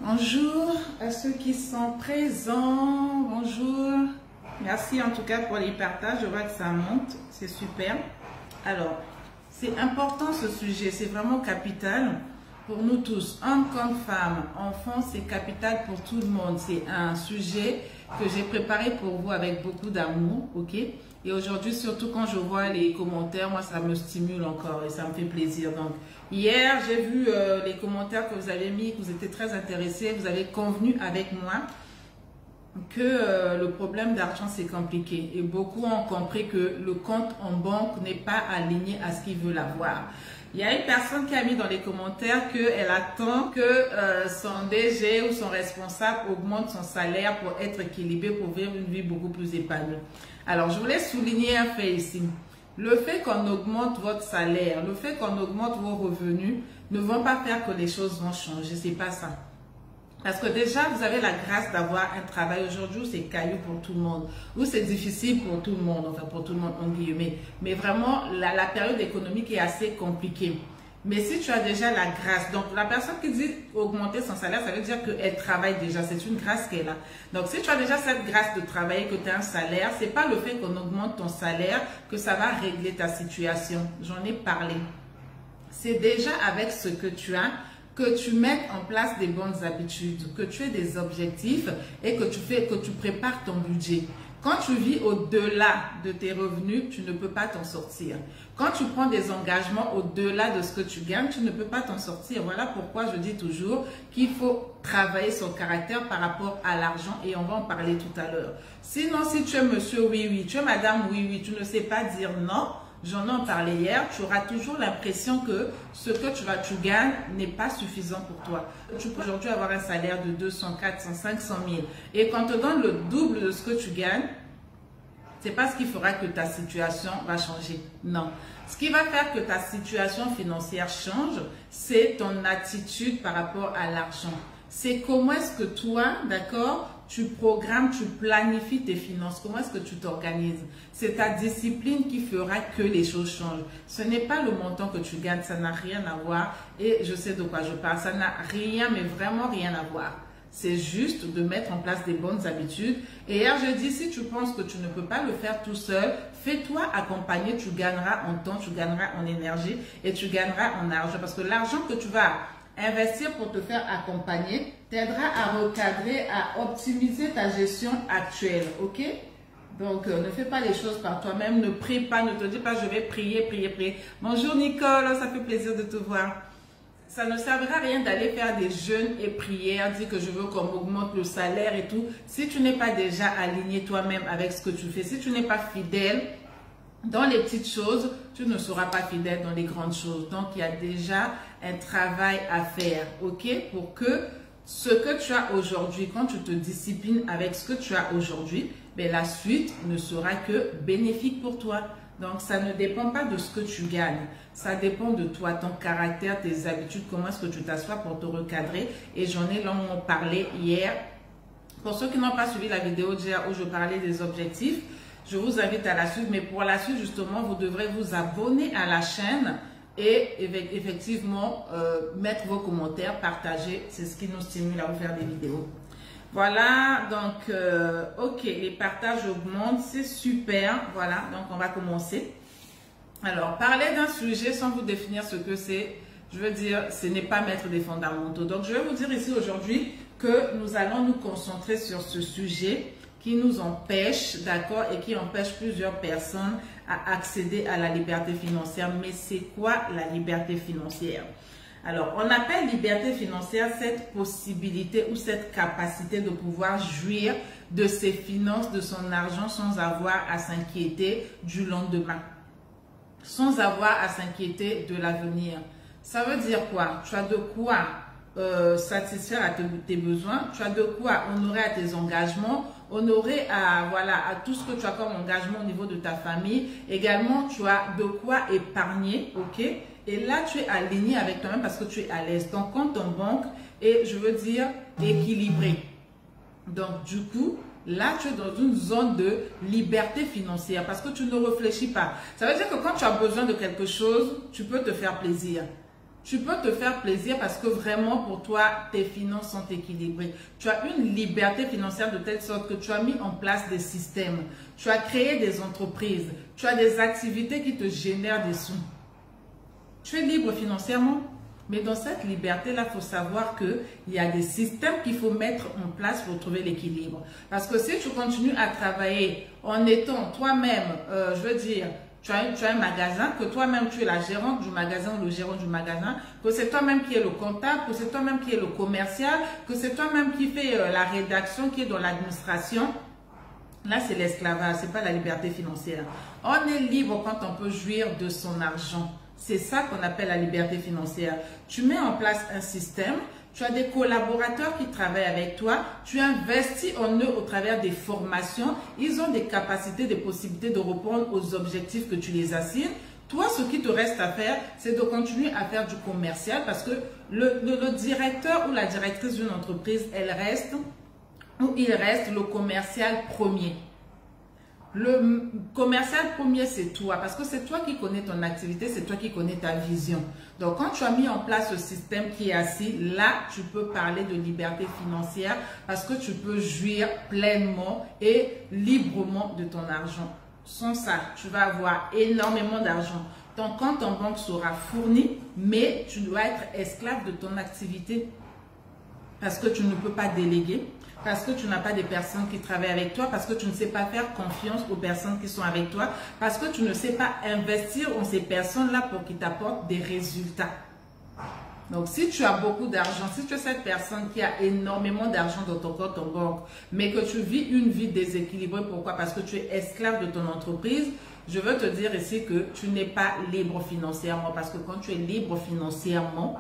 Bonjour à ceux qui sont présents, bonjour. Merci en tout cas pour les partages, je vois que ça monte, c'est super. Alors, c'est important ce sujet, c'est vraiment capital pour nous tous, hommes comme femmes, enfants, c'est capital pour tout le monde. C'est un sujet que j'ai préparé pour vous avec beaucoup d'amour, ok? Et aujourd'hui, surtout quand je vois les commentaires, moi ça me stimule encore et ça me fait plaisir. Donc, hier, j'ai vu les commentaires que vous avez mis, que vous étiez très intéressés, vous avez convenu avec moi que le problème d'argent c'est compliqué et beaucoup ont compris que le compte en banque n'est pas aligné à ce qu'ils veulent avoir. Il y a une personne qui a mis dans les commentaires qu'elle attend que son DG ou son responsable augmente son salaire pour être équilibré, pour vivre une vie beaucoup plus épanouie. Alors, je voulais souligner un fait ici. Le fait qu'on augmente votre salaire, le fait qu'on augmente vos revenus ne vont pas faire que les choses vont changer. C'est pas ça. Parce que déjà, vous avez la grâce d'avoir un travail aujourd'hui où c'est caillou pour tout le monde, où c'est difficile pour tout le monde, enfin pour tout le monde en guillemets. Mais vraiment, la période économique est assez compliquée. Mais si tu as déjà la grâce, donc la personne qui dit augmenter son salaire, ça veut dire qu'elle travaille déjà, c'est une grâce qu'elle a. Donc si tu as déjà cette grâce de travailler, que tu as un salaire, c'est pas le fait qu'on augmente ton salaire que ça va régler ta situation. J'en ai parlé. C'est déjà avec ce que tu as, que tu mettes en place des bonnes habitudes, que tu aies des objectifs et que tu prépares ton budget. Quand tu vis au-delà de tes revenus, tu ne peux pas t'en sortir. Quand tu prends des engagements au-delà de ce que tu gagnes, tu ne peux pas t'en sortir. Voilà pourquoi je dis toujours qu'il faut travailler son caractère par rapport à l'argent et on va en parler tout à l'heure. Sinon, si tu es monsieur oui, oui, tu es madame oui, oui, tu ne sais pas dire non, j'en ai parlé hier, tu auras toujours l'impression que ce que tu gagnes n'est pas suffisant pour toi. Tu peux aujourd'hui avoir un salaire de 200, 400, 500 000 et quand on te donne le double de ce que tu gagnes, c'est pas ce qui fera que ta situation va changer. Non. Ce qui va faire que ta situation financière change, c'est ton attitude par rapport à l'argent. C'est comment est-ce que toi, d'accord, tu programmes, tu planifies tes finances, comment est-ce que tu t'organises. C'est ta discipline qui fera que les choses changent. Ce n'est pas le montant que tu gagnes, ça n'a rien à voir et je sais de quoi je parle. Ça n'a rien, mais vraiment rien à voir. C'est juste de mettre en place des bonnes habitudes. Et hier, je dis, si tu penses que tu ne peux pas le faire tout seul, fais-toi accompagner, tu gagneras en temps, tu gagneras en énergie et tu gagneras en argent. Parce que l'argent que tu vas investir pour te faire accompagner t'aidera à recadrer, à optimiser ta gestion actuelle, ok? Donc, ne fais pas les choses par toi-même, ne prie pas, ne te dis pas je vais prier, prier, prier. Bonjour Nicole, ça fait plaisir de te voir. Ça ne servira à rien d'aller faire des jeûnes et prières, dire que je veux qu'on m'augmente le salaire et tout. Si tu n'es pas déjà aligné toi-même avec ce que tu fais, si tu n'es pas fidèle dans les petites choses, tu ne seras pas fidèle dans les grandes choses. Donc, il y a déjà un travail à faire, ok? Pour que ce que tu as aujourd'hui, quand tu te disciplines avec ce que tu as aujourd'hui, ben, la suite ne sera que bénéfique pour toi. Donc, ça ne dépend pas de ce que tu gagnes. Ça dépend de toi, ton caractère, tes habitudes, comment est-ce que tu t'assois pour te recadrer. Et j'en ai longuement parlé hier. Pour ceux qui n'ont pas suivi la vidéo d'hier où je parlais des objectifs, je vous invite à la suivre. Mais pour la suite, justement, vous devrez vous abonner à la chaîne et effectivement mettre vos commentaires, partager. C'est ce qui nous stimule à vous faire des vidéos. Voilà, donc, ok, les partages augmentent, c'est super. Voilà, donc on va commencer. Alors, parler d'un sujet sans vous définir ce que c'est, je veux dire, ce n'est pas mettre des fondamentaux. Donc, je vais vous dire ici aujourd'hui que nous allons nous concentrer sur ce sujet qui nous empêche, d'accord, et qui empêche plusieurs personnes à accéder à la liberté financière. Mais c'est quoi la liberté financière? Alors, on appelle liberté financière cette possibilité ou cette capacité de pouvoir jouir de ses finances, de son argent sans avoir à s'inquiéter du lendemain, sans avoir à s'inquiéter de l'avenir. Ça veut dire quoi? Tu as de quoi satisfaire à tes besoins, tu as de quoi honorer à tes engagements, honorer à, voilà, à tout ce que tu as comme engagement au niveau de ta famille. Également, tu as de quoi épargner, ok? Et là, tu es aligné avec toi-même parce que tu es à l'aise. Ton compte en banque est, je veux dire, équilibré. Donc, du coup, là, tu es dans une zone de liberté financière parce que tu ne réfléchis pas. Ça veut dire que quand tu as besoin de quelque chose, tu peux te faire plaisir. Tu peux te faire plaisir parce que vraiment pour toi, tes finances sont équilibrées. Tu as une liberté financière de telle sorte que tu as mis en place des systèmes. Tu as créé des entreprises. Tu as des activités qui te génèrent des sous. Tu es libre financièrement. Mais dans cette liberté-là, il faut savoir qu'il y a des systèmes qu'il faut mettre en place pour trouver l'équilibre. Parce que si tu continues à travailler en étant toi-même, je veux dire, tu as un magasin, que toi-même tu es la gérante du magasin ou le gérant du magasin, que c'est toi-même qui es le comptable, que c'est toi-même qui es le commercial, que c'est toi-même qui fait la rédaction, qui est dans l'administration. Là, c'est l'esclavage, c'est pas la liberté financière. On est libre quand on peut jouir de son argent. C'est ça qu'on appelle la liberté financière. Tu mets en place un système, tu as des collaborateurs qui travaillent avec toi, tu investis en eux au travers des formations, ils ont des capacités, des possibilités de répondre aux objectifs que tu les assignes. Toi, ce qui te reste à faire, c'est de continuer à faire du commercial parce que le directeur ou la directrice d'une entreprise, elle reste ou il reste le commercial premier. Le commercial premier, c'est toi, parce que c'est toi qui connais ton activité, c'est toi qui connais ta vision. Donc, quand tu as mis en place ce système qui est assis, là, tu peux parler de liberté financière parce que tu peux jouir pleinement et librement de ton argent. Sans ça, tu vas avoir énormément d'argent. Ton compte en banque sera fourni, mais tu dois être esclave de ton activité parce que tu ne peux pas déléguer. Parce que tu n'as pas des personnes qui travaillent avec toi, parce que tu ne sais pas faire confiance aux personnes qui sont avec toi, parce que tu ne sais pas investir en ces personnes-là pour qu'ils t'apportent des résultats. Donc, si tu as beaucoup d'argent, si tu es cette personne qui a énormément d'argent dans ton compte en banque, mais que tu vis une vie déséquilibrée, pourquoi? Parce que tu es esclave de ton entreprise, je veux te dire ici que tu n'es pas libre financièrement. Parce que quand tu es libre financièrement,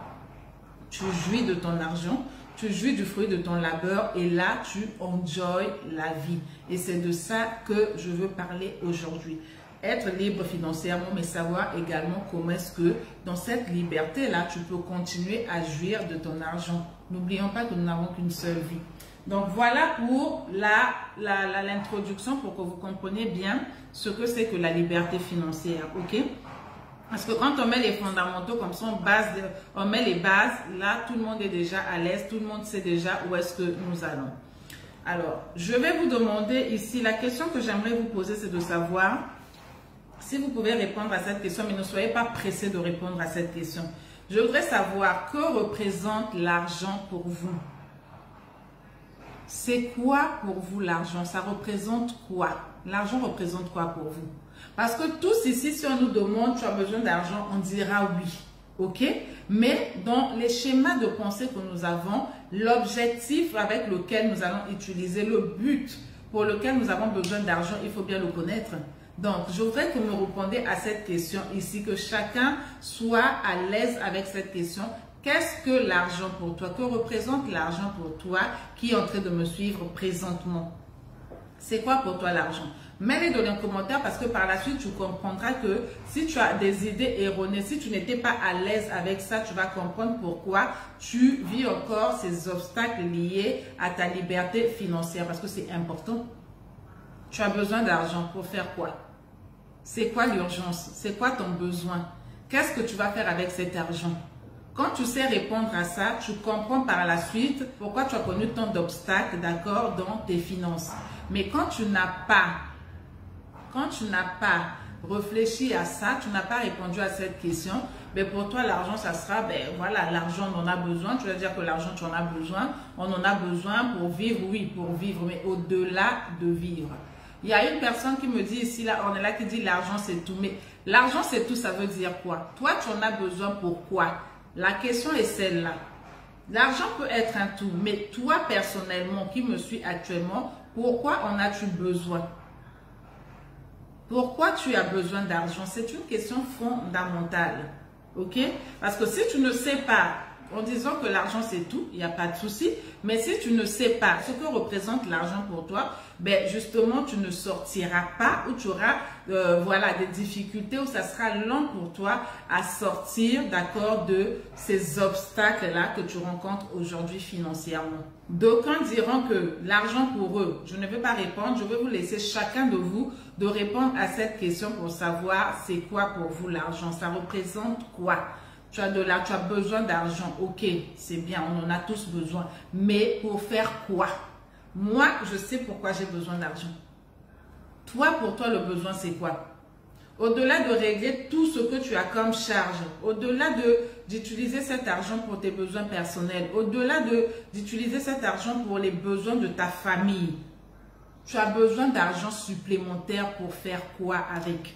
tu jouis de ton argent, tu jouis du fruit de ton labeur et là, tu enjoy la vie. Et c'est de ça que je veux parler aujourd'hui. Être libre financièrement, mais savoir également comment est-ce que dans cette liberté-là, tu peux continuer à jouir de ton argent. N'oublions pas que nous n'avons qu'une seule vie. Donc, voilà pour l'introduction pour que vous compreniez bien ce que c'est que la liberté financière. OK? Parce que quand on met les fondamentaux comme ça, on met les bases, là, tout le monde est déjà à l'aise, tout le monde sait déjà où est-ce que nous allons. Alors, je vais vous demander ici, la question que j'aimerais vous poser, c'est de savoir si vous pouvez répondre à cette question, mais ne soyez pas pressés de répondre à cette question. Je voudrais savoir que représente l'argent pour vous. C'est quoi pour vous l'argent? Ça représente quoi? L'argent représente quoi pour vous? Parce que tous ici, si on nous demande, tu as besoin d'argent, on dira oui. OK? Mais dans les schémas de pensée que nous avons, l'objectif avec lequel nous allons utiliser, le but pour lequel nous avons besoin d'argent, il faut bien le connaître. Donc, je voudrais que vous me répondiez à cette question ici, que chacun soit à l'aise avec cette question. Qu'est-ce que l'argent pour toi? Que représente l'argent pour toi qui est en train de me suivre présentement? C'est quoi pour toi l'argent? Mets-les dans les commentaires parce que par la suite, tu comprendras que si tu as des idées erronées, si tu n'étais pas à l'aise avec ça, tu vas comprendre pourquoi tu vis encore ces obstacles liés à ta liberté financière parce que c'est important. Tu as besoin d'argent pour faire quoi? C'est quoi l'urgence? C'est quoi ton besoin? Qu'est-ce que tu vas faire avec cet argent? Quand tu sais répondre à ça, tu comprends par la suite pourquoi tu as connu tant d'obstacles, d'accord, dans tes finances. Mais quand tu n'as pas réfléchi à ça, tu n'as pas répondu à cette question, mais pour toi, l'argent, ça sera, ben voilà, l'argent, on en a besoin. Tu vas dire que l'argent, tu en as besoin. On en a besoin pour vivre, oui, pour vivre, mais au-delà de vivre. Il y a une personne qui me dit ici, là, on est là, qui dit l'argent, c'est tout. Mais l'argent, c'est tout, ça veut dire quoi? Toi, tu en as besoin pour quoi? La question est celle-là. L'argent peut être un tout, mais toi, personnellement, qui me suis actuellement, pourquoi en as-tu besoin? Pourquoi tu as besoin d'argent? C'est une question fondamentale. OK? Parce que si tu ne sais pas, en disant que l'argent c'est tout, il n'y a pas de souci. Mais si tu ne sais pas ce que représente l'argent pour toi, ben justement, tu ne sortiras pas ou tu auras voilà, des difficultés où ça sera long pour toi à sortir, d'accord, de ces obstacles-là que tu rencontres aujourd'hui financièrement. D'aucuns diront que l'argent pour eux, je ne vais pas répondre, je vais vous laisser chacun de vous de répondre à cette question pour savoir c'est quoi pour vous l'argent, ça représente quoi? tu as besoin d'argent, ok, c'est bien, on en a tous besoin. Mais pour faire quoi? Moi, je sais pourquoi j'ai besoin d'argent. Toi, pour toi, le besoin, c'est quoi? Au-delà de régler tout ce que tu as comme charge, au-delà d'utiliser cet argent pour tes besoins personnels, au-delà d'utiliser cet argent pour les besoins de ta famille, tu as besoin d'argent supplémentaire pour faire quoi avec?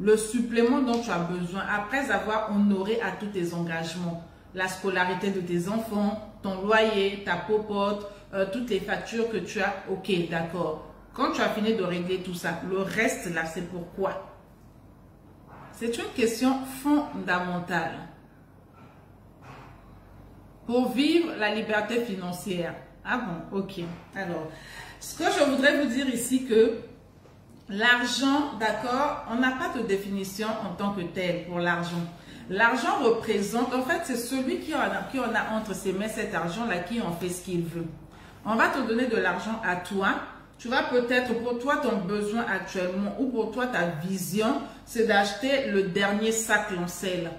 Le supplément dont tu as besoin, après avoir honoré à tous tes engagements, la scolarité de tes enfants, ton loyer, ta popote, toutes les factures que tu as, ok, d'accord. Quand tu as fini de régler tout ça, le reste là, c'est pourquoi? C'est une question fondamentale. Pour vivre la liberté financière. Ah bon, ok. Alors, ce que je voudrais vous dire ici que l'argent, d'accord, on n'a pas de définition en tant que tel pour l'argent. L'argent représente, en fait, c'est celui qui en a entre ses mains cet argent-là, qui en fait ce qu'il veut. On va te donner de l'argent à toi. Tu vas peut-être, pour toi, ton besoin actuellement, ou pour toi, ta vision, c'est d'acheter le dernier sac Lancel.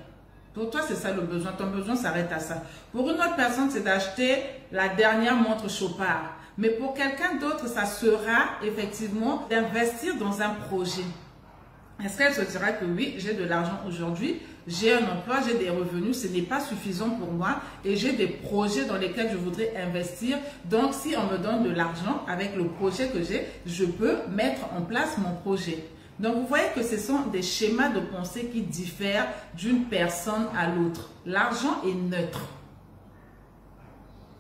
Pour toi, c'est ça le besoin. Ton besoin s'arrête à ça. Pour une autre personne, c'est d'acheter la dernière montre Chopard. Mais pour quelqu'un d'autre, ça sera effectivement d'investir dans un projet. Est-ce qu'elle se dira que oui, j'ai de l'argent aujourd'hui, j'ai un emploi, j'ai des revenus, ce n'est pas suffisant pour moi et j'ai des projets dans lesquels je voudrais investir. Donc, si on me donne de l'argent avec le projet que j'ai, je peux mettre en place mon projet. Donc, vous voyez que ce sont des schémas de pensée qui diffèrent d'une personne à l'autre. L'argent est neutre.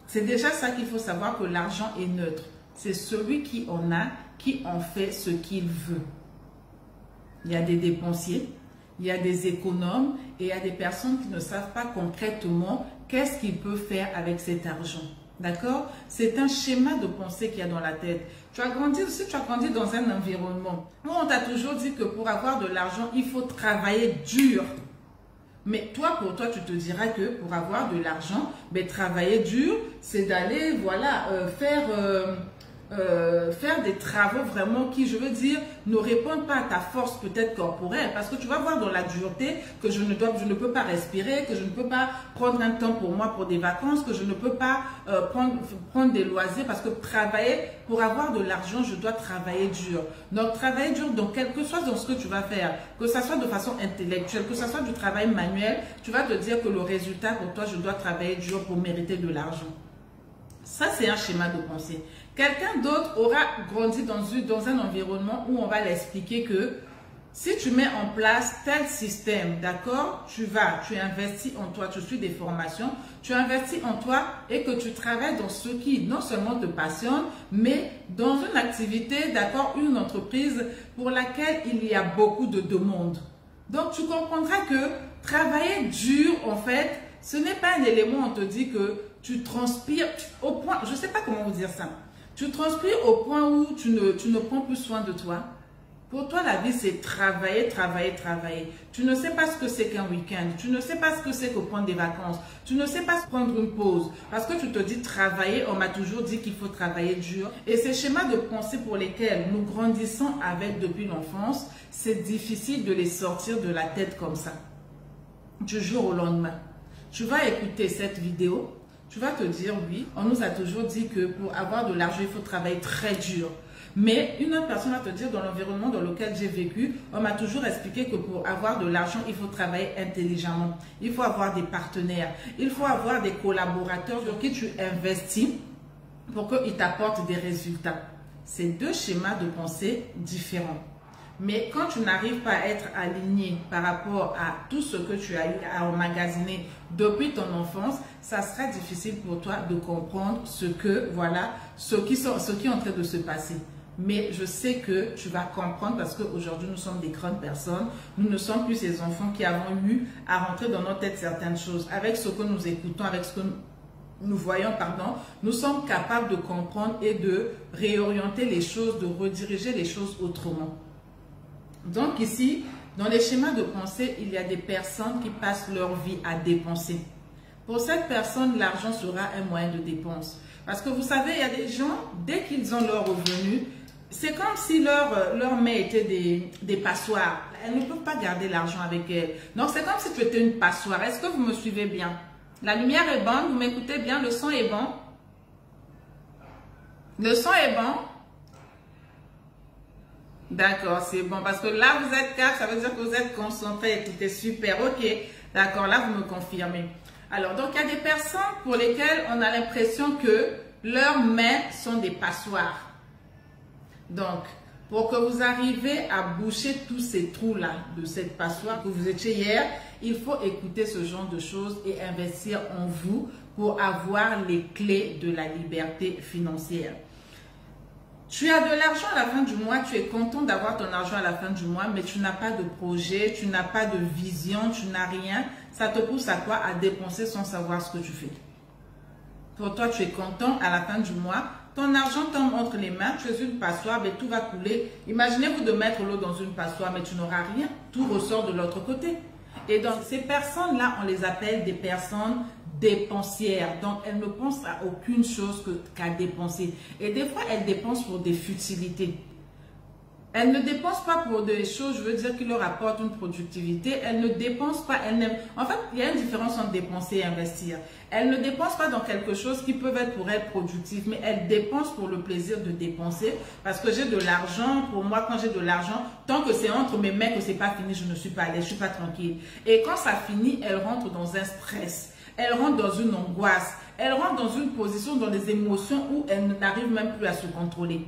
C'est déjà ça qu'il faut savoir, que l'argent est neutre. C'est celui qui en a, qui en fait ce qu'il veut. Il y a des dépensiers, il y a des économes et il y a des personnes qui ne savent pas concrètement qu'est-ce qu'ils peuvent faire avec cet argent. D'accord? C'est un schéma de pensée qu'il y a dans la tête. Tu as grandi, si tu as grandi dans un environnement où on t'a toujours dit que pour avoir de l'argent, il faut travailler dur. Mais toi, pour toi, tu te diras que pour avoir de l'argent, travailler dur, c'est d'aller, voilà, faire des travaux vraiment qui, je veux dire, ne répondent pas à ta force peut-être corporelle. Parce que tu vas voir dans la dureté que je ne peux pas respirer, que je ne peux pas prendre un temps pour moi pour des vacances, que je ne peux pas prendre des loisirs. Parce que travailler, pour avoir de l'argent, je dois travailler dur. Donc, travailler dur, donc, quel que soit dans ce que tu vas faire, que ça soit de façon intellectuelle, que ça soit du travail manuel, tu vas te dire que le résultat pour toi, je dois travailler dur pour mériter de l'argent. Ça, c'est un schéma de pensée. Quelqu'un d'autre aura grandi dans un environnement où on va l'expliquer que si tu mets en place tel système, d'accord, tu investis en toi, tu suis des formations, tu investis en toi et que tu travailles dans ce qui non seulement te passionne, mais dans une activité, d'accord, une entreprise pour laquelle il y a beaucoup de demandes. Donc, tu comprendras que travailler dur, en fait, ce n'est pas un élément où on te dit que tu transpires au point, je ne sais pas comment vous dire ça. Tu transpires au point où tu ne prends plus soin de toi. Pour toi, la vie, c'est travailler, travailler, travailler. Tu ne sais pas ce que c'est qu'un week-end. Tu ne sais pas ce que c'est que prendre des vacances. Tu ne sais pas prendre une pause. Parce que tu te dis travailler, on m'a toujours dit qu'il faut travailler dur. Et ces schémas de pensée pour lesquels nous grandissons avec depuis l'enfance, c'est difficile de les sortir de la tête comme ça. Du jour au lendemain. Tu vas écouter cette vidéo. Tu vas te dire, oui, on nous a toujours dit que pour avoir de l'argent, il faut travailler très dur. Mais une autre personne va te dire, dans l'environnement dans lequel j'ai vécu, on m'a toujours expliqué que pour avoir de l'argent, il faut travailler intelligemment. Il faut avoir des partenaires. Il faut avoir des collaborateurs sur qui tu investis pour qu'ils t'apportent des résultats. C'est deux schémas de pensée différents. Mais quand tu n'arrives pas à être aligné par rapport à tout ce que tu as eu à emmagasiner depuis ton enfance, ça sera difficile pour toi de comprendre ce qui est en train de se passer. Mais je sais que tu vas comprendre parce qu'aujourd'hui, nous sommes des grandes personnes. Nous ne sommes plus ces enfants qui avons eu à rentrer dans notre tête certaines choses. Avec ce que nous écoutons, avec ce que nous voyons, nous sommes capables de comprendre et de réorienter les choses, de rediriger les choses autrement. Donc ici, dans les schémas de pensée, il y a des personnes qui passent leur vie à dépenser. Pour cette personne, l'argent sera un moyen de dépense. Parce que vous savez, il y a des gens, dès qu'ils ont leur revenu, c'est comme si leur main était des passoires. Elles ne peuvent pas garder l'argent avec elles. Donc, c'est comme si tu étais une passoire. Est-ce que vous me suivez bien? La lumière est bonne, vous m'écoutez bien, le son est bon. Le son est bon. D'accord, c'est bon. Parce que là, vous êtes calme, ça veut dire que vous êtes concentré. Écoutez, super, ok. D'accord, là, vous me confirmez. Alors, donc, il y a des personnes pour lesquelles on a l'impression que leurs mains sont des passoires. Donc, pour que vous arriviez à boucher tous ces trous-là de cette passoire que vous étiez hier, il faut écouter ce genre de choses et investir en vous pour avoir les clés de la liberté financière. Tu as de l'argent à la fin du mois, tu es content d'avoir ton argent à la fin du mois, mais tu n'as pas de projet, tu n'as pas de vision, tu n'as rien. Ça te pousse à quoi? À dépenser sans savoir ce que tu fais. Pour toi, tu es content à la fin du mois, ton argent tombe entre les mains, tu es une passoire, mais tout va couler. Imaginez-vous de mettre l'eau dans une passoire, mais tu n'auras rien. Tout ressort de l'autre côté. Et donc, ces personnes-là, on les appelle des personnes dépensières. Donc, elles ne pensent à aucune chose qu'à dépenser. Et des fois, elles dépensent pour des futilités. Elles ne dépensent pas pour des choses, je veux dire, qui leur apportent une productivité. Elles ne dépensent pas, en fait, il y a une différence entre dépenser et investir. Elles ne dépensent pas dans quelque chose qui peut être pour elles productif, mais elles dépensent pour le plaisir de dépenser. Parce que j'ai de l'argent, pour moi, quand j'ai de l'argent, tant que c'est entre mes mains que c'est pas fini, je ne suis pas à l'aise, je suis pas tranquille. Et quand ça finit, elles rentrent dans un stress. Elles rentrent dans une angoisse. Elles rentrent dans une position, dans des émotions où elles n'arrivent même plus à se contrôler.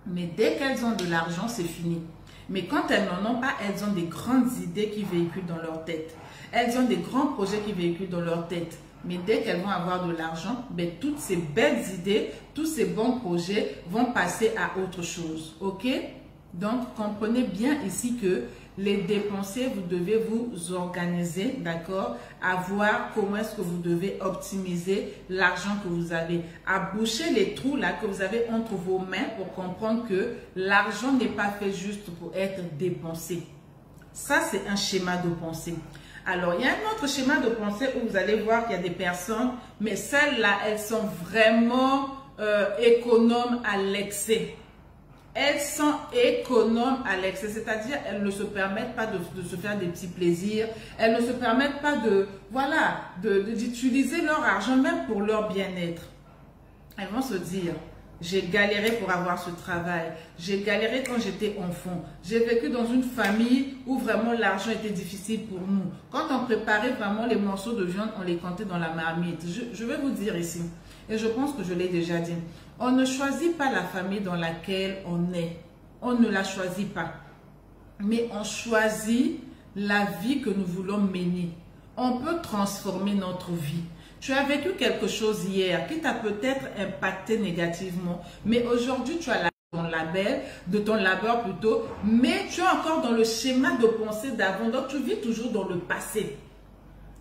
Mais dès qu'elles ont de l'argent, c'est fini. Mais quand elles n'en ont pas, elles ont des grandes idées qui véhiculent dans leur tête. Elles ont des grands projets qui véhiculent dans leur tête. Mais dès qu'elles vont avoir de l'argent, ben, toutes ces belles idées, tous ces bons projets vont passer à autre chose. Ok? Donc, comprenez bien ici que les dépensiers, vous devez vous organiser, d'accord, à voir comment est-ce que vous devez optimiser l'argent que vous avez, à boucher les trous là que vous avez entre vos mains pour comprendre que l'argent n'est pas fait juste pour être dépensé. Ça, c'est un schéma de pensée. Alors, il y a un autre schéma de pensée où vous allez voir qu'il y a des personnes, mais celles-là, elles sont vraiment économes à l'excès. Elles sont économes à l'excès, c'est-à-dire elles ne se permettent pas de se faire des petits plaisirs, elles ne se permettent pas d'utiliser leur argent même pour leur bien-être. Elles vont se dire, j'ai galéré pour avoir ce travail, j'ai galéré quand j'étais enfant, j'ai vécu dans une famille où vraiment l'argent était difficile pour nous. Quand on préparait vraiment les morceaux de viande, on les comptait dans la marmite. Je vais vous dire ici, et je pense que je l'ai déjà dit, on ne choisit pas la famille dans laquelle on est. On ne la choisit pas. Mais on choisit la vie que nous voulons mener. On peut transformer notre vie. Tu as vécu quelque chose hier qui t'a peut-être impacté négativement. Mais aujourd'hui, tu as de ton labeur plutôt. Mais tu es encore dans le schéma de pensée d'avant. Donc, tu vis toujours dans le passé.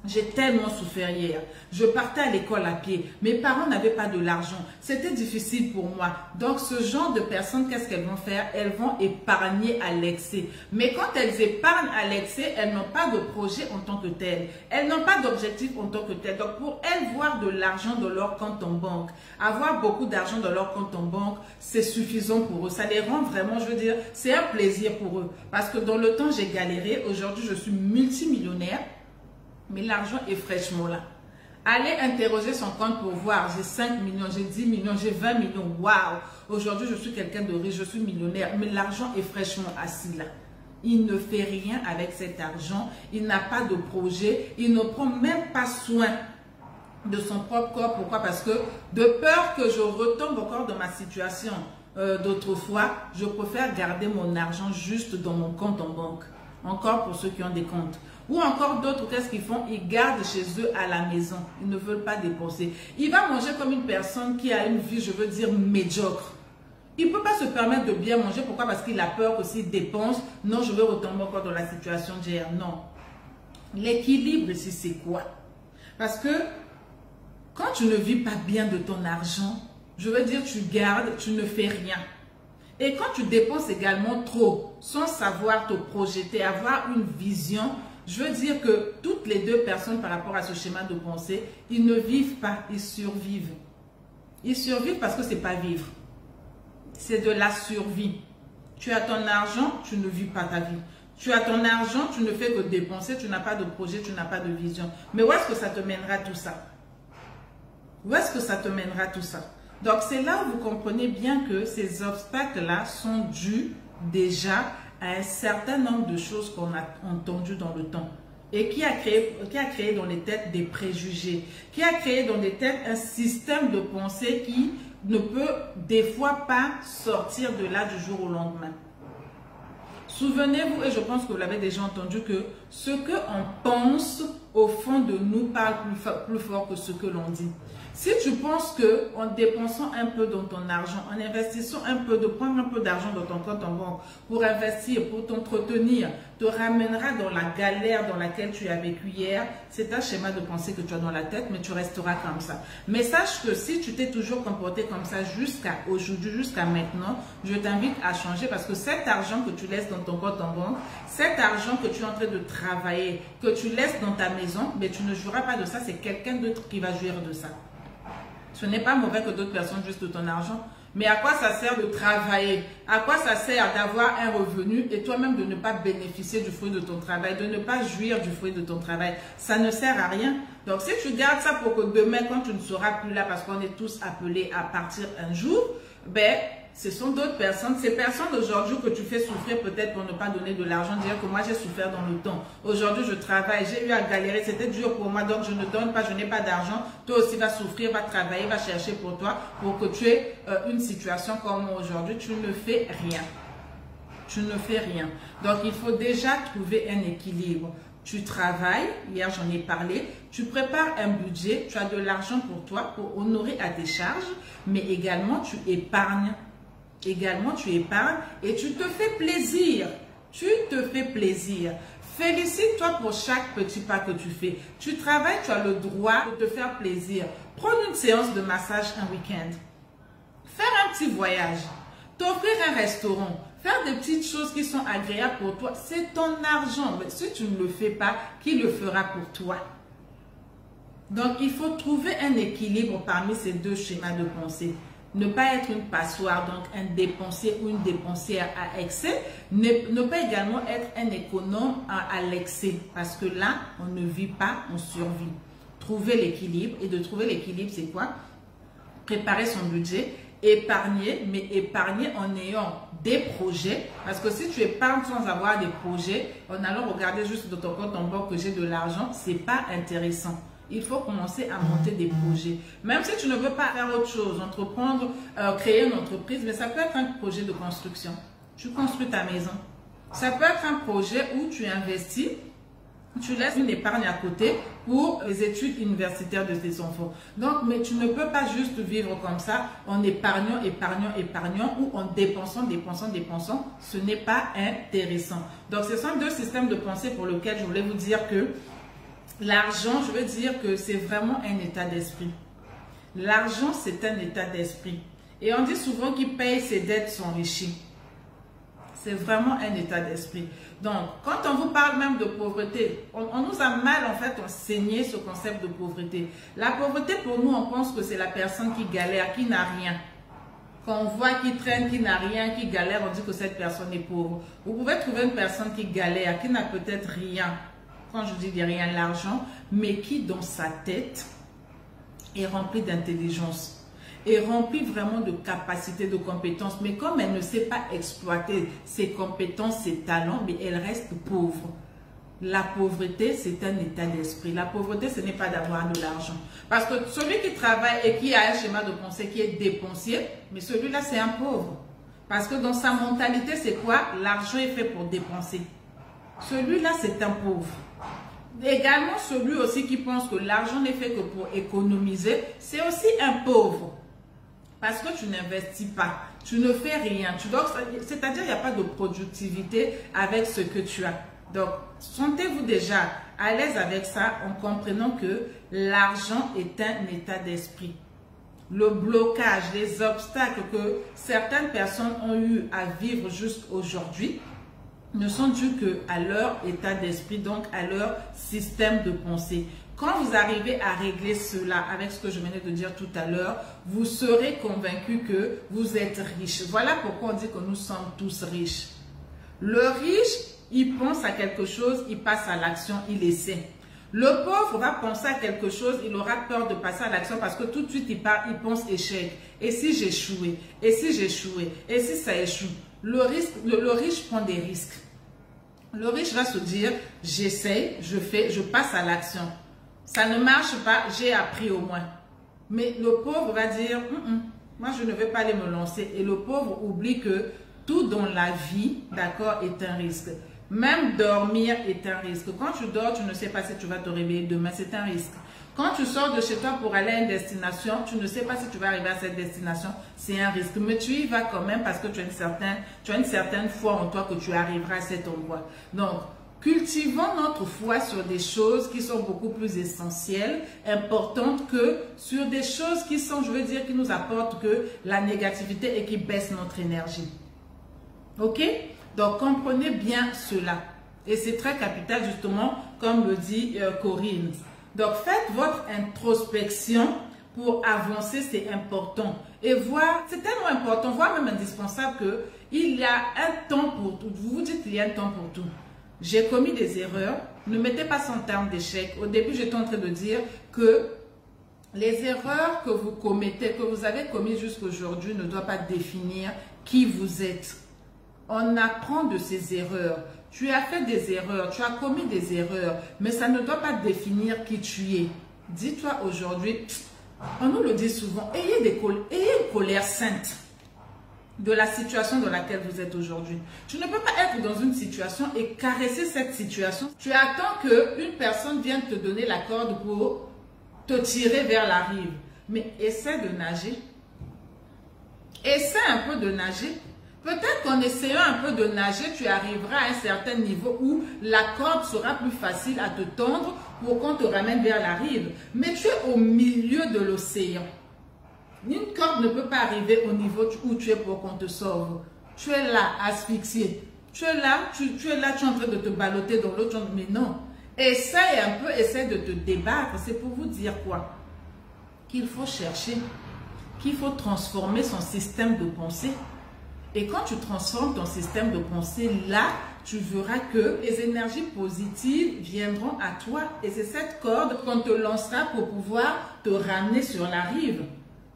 J'ai tellement souffert hier. Je partais à l'école à pied. Mes parents n'avaient pas de l'argent. C'était difficile pour moi. Donc, ce genre de personnes, qu'est-ce qu'elles vont faire? Elles vont épargner à l'excès. Mais quand elles épargnent à l'excès, elles n'ont pas de projet en tant que tel. Elles n'ont pas d'objectif en tant que tel. Donc, pour elles, voir de l'argent dans leur compte en banque, avoir beaucoup d'argent dans leur compte en banque, c'est suffisant pour eux. Ça les rend vraiment, je veux dire, c'est un plaisir pour eux. Parce que dans le temps, j'ai galéré. Aujourd'hui, je suis multimillionnaire. Mais l'argent est fraîchement là. Allez interroger son compte pour voir. J'ai 5 millions, j'ai 10 millions, j'ai 20 millions. Waouh! Aujourd'hui, je suis quelqu'un de riche, je suis millionnaire. Mais l'argent est fraîchement assis là. Il ne fait rien avec cet argent. Il n'a pas de projet. Il ne prend même pas soin de son propre corps. Pourquoi? Parce que de peur que je retombe encore dans ma situation d'autrefois, je préfère garder mon argent juste dans mon compte en banque. Encore pour ceux qui ont des comptes. Ou encore d'autres, qu'est-ce qu'ils font? Ils gardent chez eux à la maison. Ils ne veulent pas dépenser. Il va manger comme une personne qui a une vie, je veux dire, médiocre. Il ne peut pas se permettre de bien manger. Pourquoi? Parce qu'il a peur que s'il dépense, non, je vais retomber encore dans la situation d'hier. Non. L'équilibre ici, c'est quoi? Parce que quand tu ne vis pas bien de ton argent, je veux dire, tu gardes, tu ne fais rien. Et quand tu dépenses également trop, sans savoir te projeter, avoir une vision, je veux dire que toutes les deux personnes par rapport à ce schéma de pensée, ils ne vivent pas, ils survivent. Ils survivent parce que ce n'est pas vivre. c'est de la survie. Tu as ton argent, tu ne vis pas ta vie. Tu as ton argent, tu ne fais que dépenser, tu n'as pas de projet, tu n'as pas de vision. Mais où est-ce que ça te mènera tout ça? Où est-ce que ça te mènera tout ça? Donc c'est là où vous comprenez bien que ces obstacles-là sont dus déjà à un certain nombre de choses qu'on a entendues dans le temps et qui a créé dans les têtes des préjugés, qui a créé dans les têtes un système de pensée qui ne peut des fois pas sortir de là du jour au lendemain. Souvenez-vous, et je pense que vous l'avez déjà entendu, que ce qu'on pense au fond de nous parle plus fort que ce que l'on dit. Si tu penses que en dépensant un peu dans ton argent, en investissant un peu, de prendre un peu d'argent dans ton compte en banque pour investir, pour t'entretenir, te ramènera dans la galère dans laquelle tu as vécu hier, c'est un schéma de pensée que tu as dans la tête, mais tu resteras comme ça. Mais sache que si tu t'es toujours comporté comme ça jusqu'à aujourd'hui, jusqu'à maintenant, je t'invite à changer parce que cet argent que tu laisses dans ton compte en banque, cet argent que tu es en train de travailler, que tu laisses dans ta maison, mais tu ne joueras pas de ça, c'est quelqu'un d'autre qui va jouir de ça. Ce n'est pas mauvais que d'autres personnes jouissent de ton argent. Mais à quoi ça sert de travailler? À quoi ça sert d'avoir un revenu et toi-même de ne pas bénéficier du fruit de ton travail, de ne pas jouir du fruit de ton travail? Ça ne sert à rien. Donc si tu gardes ça pour que demain, quand tu ne seras plus là, parce qu'on est tous appelés à partir un jour, ben, ce sont d'autres personnes, ces personnes d'aujourd'hui que tu fais souffrir peut-être pour ne pas donner de l'argent, dire que moi j'ai souffert dans le temps. Aujourd'hui je travaille, j'ai eu à galérer, c'était dur pour moi, donc je ne donne pas, je n'ai pas d'argent. Toi aussi va souffrir, va travailler, va chercher pour toi, pour que tu aies une situation comme aujourd'hui. Tu ne fais rien. Tu ne fais rien. Donc il faut déjà trouver un équilibre. Tu travailles, hier j'en ai parlé, tu prépares un budget, tu as de l'argent pour toi, pour honorer à tes charges, mais également tu épargnes. Également, tu épargnes et tu te fais plaisir. Tu te fais plaisir. Félicite-toi pour chaque petit pas que tu fais. Tu travailles, tu as le droit de te faire plaisir. Prendre une séance de massage un week-end. Faire un petit voyage. T'offrir un restaurant. Faire des petites choses qui sont agréables pour toi. C'est ton argent. Mais si tu ne le fais pas, qui le fera pour toi? Donc, il faut trouver un équilibre parmi ces deux schémas de pensée. Ne pas être une passoire, donc un dépensier ou une dépensière à excès. Ne pas également être un économe à l'excès. Parce que là, on ne vit pas, on survit. Trouver l'équilibre. Et de trouver l'équilibre, c'est quoi? Préparer son budget, épargner, mais épargner en ayant des projets. Parce que si tu épargnes sans avoir des projets, en allant regarder juste dans ton compte en banque que j'ai de l'argent, c'est pas intéressant. Il faut commencer à monter des projets. Même si tu ne veux pas faire autre chose, entreprendre, créer une entreprise, mais ça peut être un projet de construction. Tu construis ta maison. Ça peut être un projet où tu investis, tu laisses une épargne à côté pour les études universitaires de tes enfants. Donc, mais tu ne peux pas juste vivre comme ça en épargnant, épargnant, épargnant ou en dépensant, dépensant, dépensant. Ce n'est pas intéressant. Donc, ce sont deux systèmes de pensée pour lesquels je voulais vous dire que l'argent, je veux dire que c'est vraiment un état d'esprit. L'argent, c'est un état d'esprit. Et on dit souvent qu'il paye ses dettes s'enrichit. C'est vraiment un état d'esprit. Donc, quand on vous parle même de pauvreté, on nous a mal en fait enseigné ce concept de pauvreté. La pauvreté, pour nous, on pense que c'est la personne qui galère, qui n'a rien. Quand on voit qui traîne, qui n'a rien, qui galère, on dit que cette personne est pauvre. Vous pouvez trouver une personne qui galère, qui n'a peut-être rien. Quand je dis rien, l'argent, mais qui dans sa tête est remplie d'intelligence, est remplie vraiment de capacités, de compétences. Mais comme elle ne sait pas exploiter ses compétences, ses talents, mais elle reste pauvre. La pauvreté, c'est un état d'esprit. La pauvreté, ce n'est pas d'avoir de l'argent. Parce que celui qui travaille et qui a un schéma de pensée qui est dépensier, mais celui-là, c'est un pauvre. Parce que dans sa mentalité, c'est quoi? L'argent est fait pour dépenser. Celui-là, c'est un pauvre. Également, celui aussi qui pense que l'argent n'est fait que pour économiser, c'est aussi un pauvre. Parce que tu n'investis pas, tu ne fais rien. C'est-à-dire qu'il n'y a pas de productivité avec ce que tu as. Donc, sentez-vous déjà à l'aise avec ça en comprenant que l'argent est un état d'esprit. Le blocage, les obstacles que certaines personnes ont eu à vivre jusqu'aujourd'hui ne sont dus qu'à leur état d'esprit, donc à leur système de pensée. Quand vous arrivez à régler cela avec ce que je venais de dire tout à l'heure, vous serez convaincu que vous êtes riche. Voilà pourquoi on dit que nous sommes tous riches. Le riche, il pense à quelque chose, il passe à l'action, il essaie. Le pauvre va penser à quelque chose, il aura peur de passer à l'action parce que tout de suite il pense échec. Et si j'échouais? Et si j'échouais? Et si ça échoue? Le riche prend des risques. Le riche va se dire, j'essaie, je fais, je passe à l'action. Ça ne marche pas, j'ai appris au moins. Mais le pauvre va dire, moi je ne vais pas aller me lancer. Et le pauvre oublie que tout dans la vie, d'accord, est un risque. Même dormir est un risque. Quand tu dors, tu ne sais pas si tu vas te réveiller demain, c'est un risque. Quand tu sors de chez toi pour aller à une destination, tu ne sais pas si tu vas arriver à cette destination, c'est un risque. Mais tu y vas quand même parce que tu as une certaine foi en toi que tu arriveras à cet endroit. Donc, cultivons notre foi sur des choses qui sont beaucoup plus essentielles, importantes que sur des choses qui sont, je veux dire, qui nous apportent que la négativité et qui baissent notre énergie. Ok? Donc, comprenez bien cela. Et c'est très capital, justement, comme le dit Corinne. Donc, faites votre introspection pour avancer, c'est important. Et voir, c'est tellement important, voire même indispensable qu'il y a un temps pour tout. Vous vous dites qu'il y a un temps pour tout. J'ai commis des erreurs. Ne mettez pas son terme d'échec. Au début, j'étais en train de dire que les erreurs que vous commettez, que vous avez commises jusqu'à aujourd'hui, ne doivent pas définir qui vous êtes. On apprend de ses erreurs. Tu as fait des erreurs, tu as commis des erreurs, mais ça ne doit pas définir qui tu es. Dis-toi aujourd'hui, on nous le dit souvent, ayez une colère sainte de la situation dans laquelle vous êtes aujourd'hui. Tu ne peux pas être dans une situation et caresser cette situation. Tu attends qu'une personne vienne te donner la corde pour te tirer vers la rive. Mais essaie de nager. Essaie un peu de nager. Peut-être qu'en essayant un peu de nager, tu arriveras à un certain niveau où la corde sera plus facile à te tendre pour qu'on te ramène vers la rive. Mais tu es au milieu de l'océan. Une corde ne peut pas arriver au niveau où tu es pour qu'on te sauve. Tu es là, asphyxié. Tu es là, tu es en train de te balloter dans l'autre. Mais non. Essaye un peu, essaie de te débattre. C'est pour vous dire quoi? Qu'il faut chercher, qu'il faut transformer son système de pensée. Et quand tu transformes ton système de pensée, là, tu verras que les énergies positives viendront à toi. Et c'est cette corde qu'on te lancera pour pouvoir te ramener sur la rive.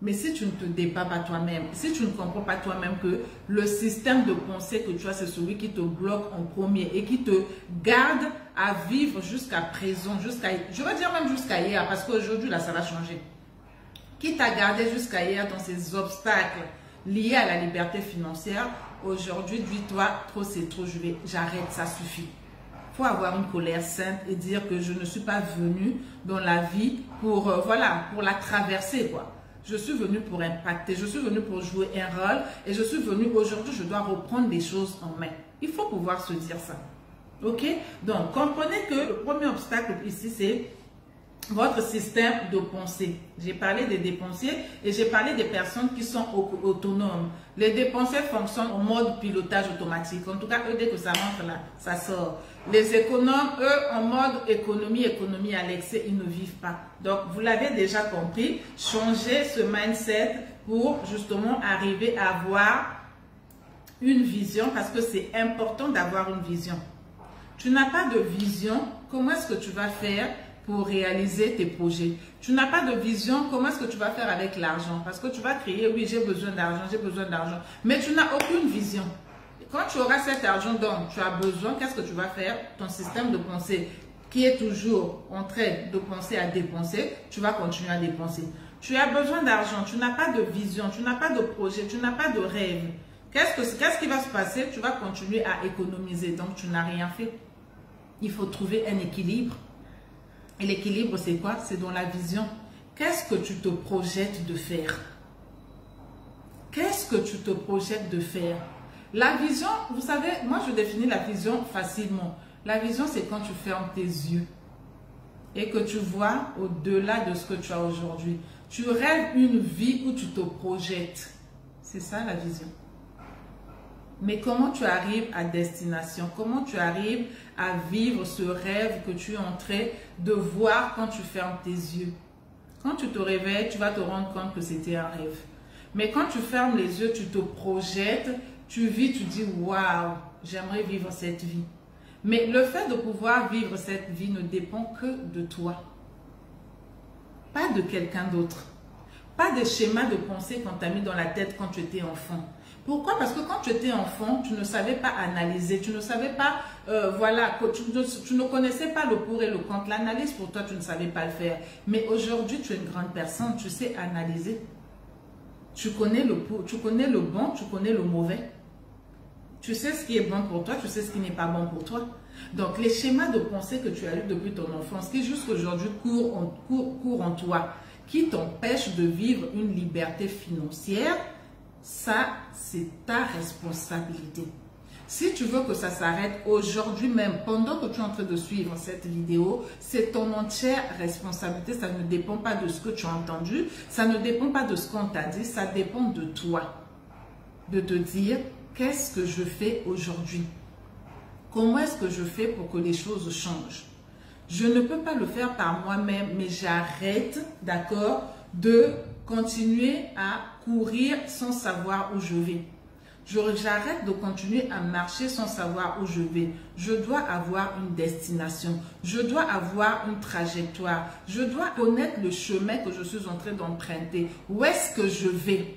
Mais si tu ne te débats pas toi-même, si tu ne comprends pas toi-même que le système de pensée que tu as, c'est celui qui te bloque en premier et qui te garde à vivre jusqu'à présent, je vais dire même jusqu'à hier, parce qu'aujourd'hui, là, ça va changer. Qui t'a gardé jusqu'à hier dans ces obstacles liés à la liberté financière, aujourd'hui, dis-toi, trop c'est trop, j'arrête, ça suffit. Il faut avoir une colère sainte et dire que je ne suis pas venue dans la vie pour, voilà, pour la traverser, quoi. Je suis venue pour impacter, je suis venue pour jouer un rôle et je suis venue aujourd'hui, je dois reprendre les choses en main. Il faut pouvoir se dire ça. Ok? Donc, comprenez que le premier obstacle ici, c'est votre système de pensée. J'ai parlé des dépensiers et j'ai parlé des personnes qui sont autonomes. Les dépensiers fonctionnent en mode pilotage automatique. En tout cas, eux, dès que ça rentre là, ça sort. Les économes, eux, en mode économie à l'excès, ils ne vivent pas. Donc, vous l'avez déjà compris, changez ce mindset pour justement arriver à avoir une vision parce que c'est important d'avoir une vision. Tu n'as pas de vision, comment est-ce que tu vas faire pour réaliser tes projets? Tu n'as pas de vision, comment est-ce que tu vas faire avec l'argent? Parce que tu vas crier, oui, j'ai besoin d'argent, mais tu n'as aucune vision. Quand tu auras cet argent dont tu as besoin, qu'est-ce que tu vas faire? Ton système de pensée qui est toujours en train de penser à dépenser, tu vas continuer à dépenser. Tu as besoin d'argent, tu n'as pas de vision, tu n'as pas de projet, tu n'as pas de rêve. Qu'est-ce qui va se passer? Tu vas continuer à économiser, donc tu n'as rien fait. Il faut trouver un équilibre. Et l'équilibre, c'est quoi? C'est dans la vision. Qu'est-ce que tu te projettes de faire? Qu'est-ce que tu te projettes de faire? La vision, vous savez, moi je définis la vision facilement. La vision, c'est quand tu fermes tes yeux et que tu vois au-delà de ce que tu as aujourd'hui. Tu rêves une vie où tu te projettes. C'est ça la vision. Mais comment tu arrives à destination? Comment tu arrives à vivre ce rêve que tu es en train de voir quand tu fermes tes yeux? Quand tu te réveilles, tu vas te rendre compte que c'était un rêve. Mais quand tu fermes les yeux, tu te projettes, tu vis, tu dis « Waouh, j'aimerais vivre cette vie ». Mais le fait de pouvoir vivre cette vie ne dépend que de toi. Pas de quelqu'un d'autre. Pas de schéma de pensée qu'on t'a mis dans la tête quand tu étais enfant. Pourquoi? Parce que quand tu étais enfant, tu ne savais pas analyser, tu ne savais pas, voilà, tu ne connaissais pas le pour et le contre. L'analyse pour toi, tu ne savais pas le faire. Mais aujourd'hui, tu es une grande personne, tu sais analyser. Tu connais le pour, tu connais le bon, tu connais le mauvais. Tu sais ce qui est bon pour toi, tu sais ce qui n'est pas bon pour toi. Donc, les schémas de pensée que tu as eus depuis ton enfance, qui jusqu'aujourd'hui courent en toi, qui t'empêchent de vivre une liberté financière, ça, c'est ta responsabilité. Si tu veux que ça s'arrête aujourd'hui même, pendant que tu es en train de suivre cette vidéo, c'est ton entière responsabilité. Ça ne dépend pas de ce que tu as entendu, ça ne dépend pas de ce qu'on t'a dit, ça dépend de toi. De te dire, qu'est-ce que je fais aujourd'hui? Comment est-ce que je fais pour que les choses changent? Je ne peux pas le faire par moi-même, mais j'arrête, d'accord, de continuer à courir sans savoir où je vais. J'arrête de continuer à marcher sans savoir où je vais. Je dois avoir une destination. Je dois avoir une trajectoire. Je dois connaître le chemin que je suis en train d'emprunter. Où est-ce que je vais?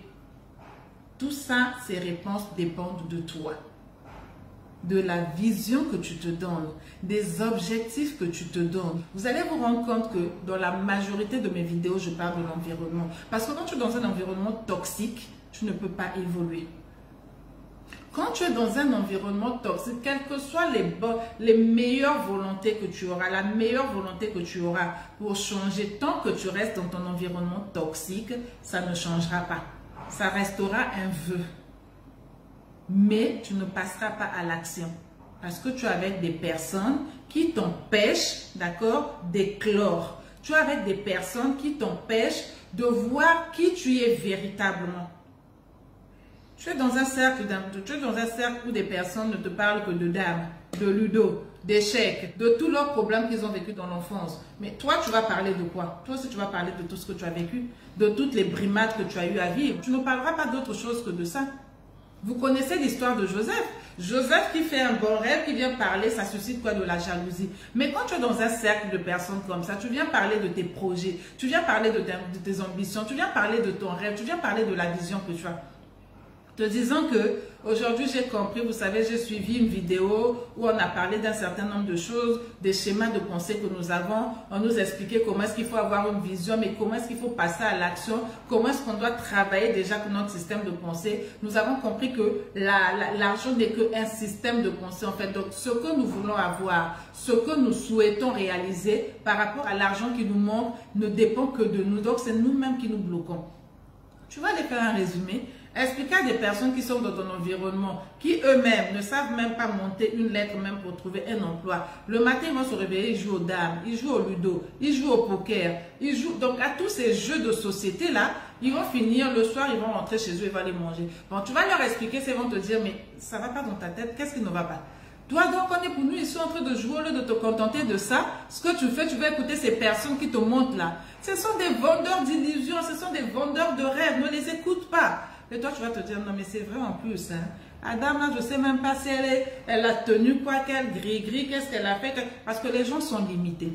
Tout ça, ces réponses dépendent de toi. De la vision que tu te donnes, des objectifs que tu te donnes. Vous allez vous rendre compte que dans la majorité de mes vidéos, je parle de l'environnement. Parce que quand tu es dans un environnement toxique, tu ne peux pas évoluer. Quand tu es dans un environnement toxique, quelles que soient les meilleures volontés que tu auras, la meilleure volonté que tu auras pour changer, tant que tu restes dans ton environnement toxique, ça ne changera pas. Ça restera un vœu. Mais tu ne passeras pas à l'action. Parce que tu es avec des personnes qui t'empêchent, d'accord, d'éclore. Tu es avec des personnes qui t'empêchent de voir qui tu es véritablement. Tu es dans un cercle où des personnes ne te parlent que de dames, de ludo, d'échecs, de tous leurs problèmes qu'ils ont vécu dans l'enfance. Mais toi, tu vas parler de quoi? Toi aussi, tu vas parler de tout ce que tu as vécu, de toutes les brimades que tu as eu à vivre. Tu ne parleras pas d'autre chose que de ça. Vous connaissez l'histoire de Joseph. Joseph qui fait un bon rêve, qui vient parler, ça suscite quoi? De la jalousie. Mais quand tu es dans un cercle de personnes comme ça, tu viens parler de tes projets, tu viens parler de tes ambitions, tu viens parler de ton rêve, tu viens parler de la vision que tu as. Te disant que aujourd'hui j'ai compris, vous savez, j'ai suivi une vidéo où on a parlé d'un certain nombre de choses, des schémas de pensée que nous avons. On nous expliquait comment est-ce qu'il faut avoir une vision, mais comment est-ce qu'il faut passer à l'action, comment est-ce qu'on doit travailler déjà pour notre système de pensée. Nous avons compris que l'argent n'est qu'un système de pensée en fait. Donc ce que nous voulons avoir, ce que nous souhaitons réaliser par rapport à l'argent qui nous manque ne dépend que de nous. Donc c'est nous-mêmes qui nous bloquons. Tu vas aller faire un résumé. Expliquer à des personnes qui sont dans ton environnement, qui eux-mêmes ne savent même pas monter une lettre même pour trouver un emploi. Le matin, ils vont se réveiller, ils jouent aux dames, ils jouent au ludo, ils jouent au poker, ils jouent donc à tous ces jeux de société-là. Ils vont finir, le soir, ils vont rentrer chez eux, ils vont aller manger. Bon, tu vas leur expliquer, ils vont te dire, mais ça ne va pas dans ta tête, qu'est-ce qui ne va pas? Toi, donc, on est pour nous, ils sont en train de jouer, au lieu de te contenter de ça. Ce que tu fais, tu vas écouter ces personnes qui te montrent là. Ce sont des vendeurs d'illusions, ce sont des vendeurs de rêves, ne les écoute pas. Et toi, tu vas te dire, non, mais c'est vrai en plus. Hein. Adam, là, je ne sais même pas si elle a tenu quoi, quel gris-gris, qu'est-ce qu'elle a fait. Parce que les gens sont limités.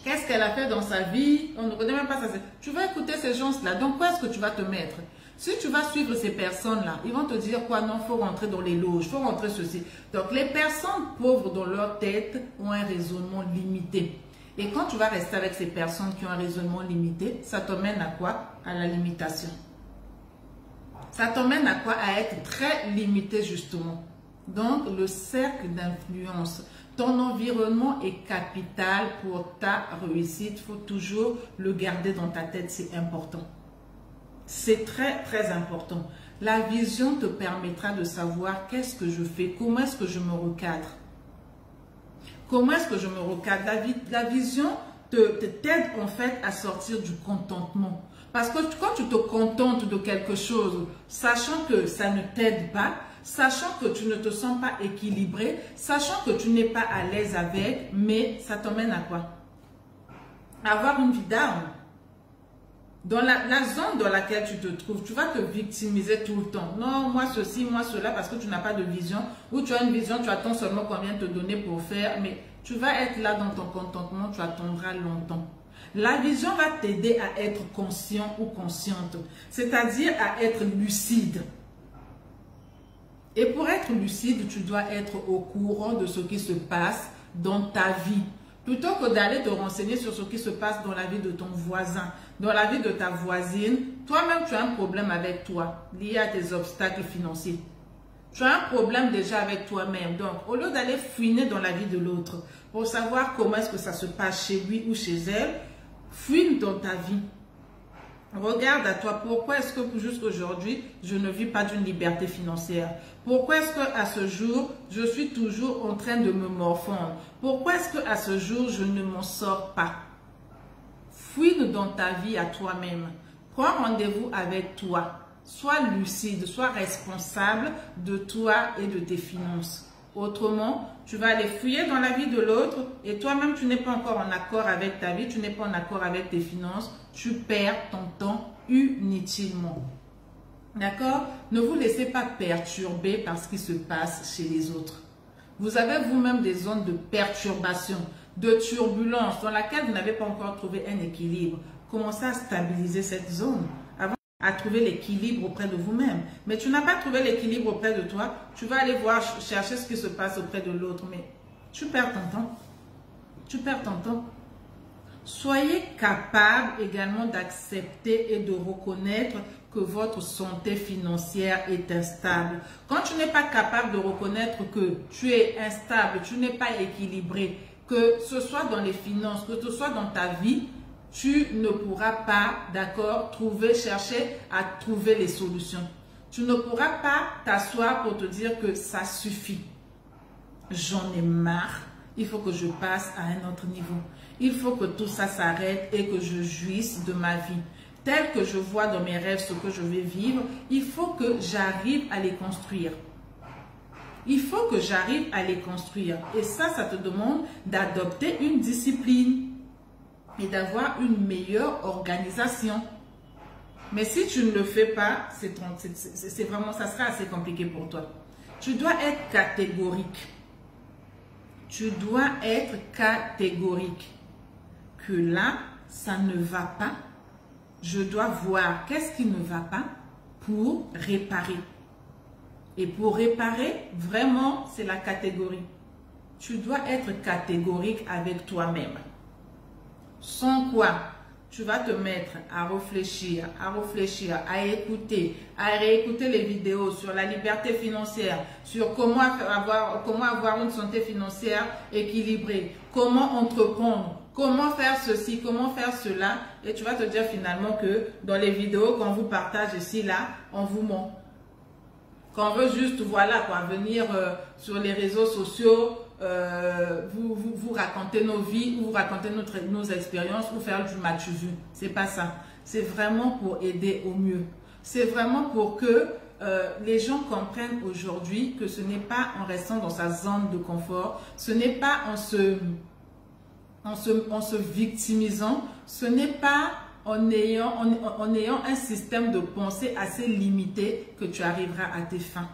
Qu'est-ce qu'elle a fait dans sa vie? On ne connaît même pas ça. Tu vas écouter ces gens-là. Donc, où est-ce que tu vas te mettre? Si tu vas suivre ces personnes-là, ils vont te dire quoi? Non, il faut rentrer dans les loges, il faut rentrer ceci. Donc, les personnes pauvres dans leur tête ont un raisonnement limité. Et quand tu vas rester avec ces personnes qui ont un raisonnement limité, ça t'emmène à quoi? À la limitation. Ça t'emmène à quoi? À être très limité justement. Donc, le cercle d'influence. Ton environnement est capital pour ta réussite. Il faut toujours le garder dans ta tête, c'est important. C'est très, très important. La vision te permettra de savoir qu'est-ce que je fais, comment est-ce que je me recadre. Comment est-ce que je me recadre? La vision t'aide en fait à sortir du contentement. Parce que quand tu te contentes de quelque chose, sachant que ça ne t'aide pas, sachant que tu ne te sens pas équilibré, sachant que tu n'es pas à l'aise avec, mais ça t'emmène à quoi? Avoir une vie d'arme. Dans la zone dans laquelle tu te trouves, tu vas te victimiser tout le temps. Non, moi ceci, moi cela, parce que tu n'as pas de vision. Ou tu as une vision, tu attends seulement qu'on vienne te donner pour faire. Mais tu vas être là dans ton contentement, tu attendras longtemps. La vision va t'aider à être conscient ou consciente. C'est-à-dire à être lucide. Et pour être lucide, tu dois être au courant de ce qui se passe dans ta vie. Plutôt que d'aller te renseigner sur ce qui se passe dans la vie de ton voisin, dans la vie de ta voisine, toi-même tu as un problème avec toi, lié à tes obstacles financiers. Tu as un problème déjà avec toi-même. Donc, au lieu d'aller fouiner dans la vie de l'autre, pour savoir comment est-ce que ça se passe chez lui ou chez elle, fouine dans ta vie. Regarde à toi, pourquoi est-ce que jusqu'aujourd'hui, je ne vis pas d'une liberté financière? Pourquoi est-ce qu'à ce jour, je suis toujours en train de me morfondre? Pourquoi est-ce qu'à ce jour, je ne m'en sors pas? Fouine dans ta vie à toi-même. Prends rendez-vous avec toi. Sois lucide, sois responsable de toi et de tes finances. Autrement, tu vas aller fouiller dans la vie de l'autre et toi-même, tu n'es pas encore en accord avec ta vie, tu n'es pas en accord avec tes finances, tu perds ton temps inutilement. D'accord? Ne vous laissez pas perturber par ce qui se passe chez les autres. Vous avez vous-même des zones de perturbation, de turbulence dans laquelle vous n'avez pas encore trouvé un équilibre. Commencez à stabiliser cette zone avant à trouver l'équilibre auprès de vous-même. Mais tu n'as pas trouvé l'équilibre auprès de toi, tu vas aller voir, chercher ce qui se passe auprès de l'autre, mais tu perds ton temps. Tu perds ton temps. Soyez capable également d'accepter et de reconnaître que votre santé financière est instable. Quand tu n'es pas capable de reconnaître que tu es instable, tu n'es pas équilibré, que ce soit dans les finances, que ce soit dans ta vie, tu ne pourras pas, d'accord, chercher à trouver les solutions. Tu ne pourras pas t'asseoir pour te dire que ça suffit. J'en ai marre, il faut que je passe à un autre niveau. Il faut que tout ça s'arrête et que je jouisse de ma vie. Tel que je vois dans mes rêves ce que je vais vivre, il faut que j'arrive à les construire. Il faut que j'arrive à les construire. Et ça te demande d'adopter une discipline et d'avoir une meilleure organisation. Mais si tu ne le fais pas, c'est vraiment, ça sera assez compliqué pour toi. Tu dois être catégorique. Tu dois être catégorique. Que là, ça ne va pas. Je dois voir qu'est-ce qui ne va pas pour réparer. Et pour réparer, vraiment, c'est la catégorie. Tu dois être catégorique avec toi-même. Sans quoi, tu vas te mettre à réfléchir, à écouter, à réécouter les vidéos sur la liberté financière, sur comment avoir une santé financière équilibrée, comment entreprendre, comment faire ceci, comment faire cela. Et tu vas te dire finalement que dans les vidéos qu'on vous partage ici, là, on vous ment. Qu'on veut juste, voilà, quoi, venir sur les réseaux sociaux, vous raconter nos vies, ou vous raconter nos expériences, ou faire du match vu. C'est pas ça. C'est vraiment pour aider au mieux. C'est vraiment pour que les gens comprennent aujourd'hui que ce n'est pas en restant dans sa zone de confort, ce n'est pas en se victimisant, ce n'est pas en ayant un système de pensée assez limité que tu arriveras à tes fins.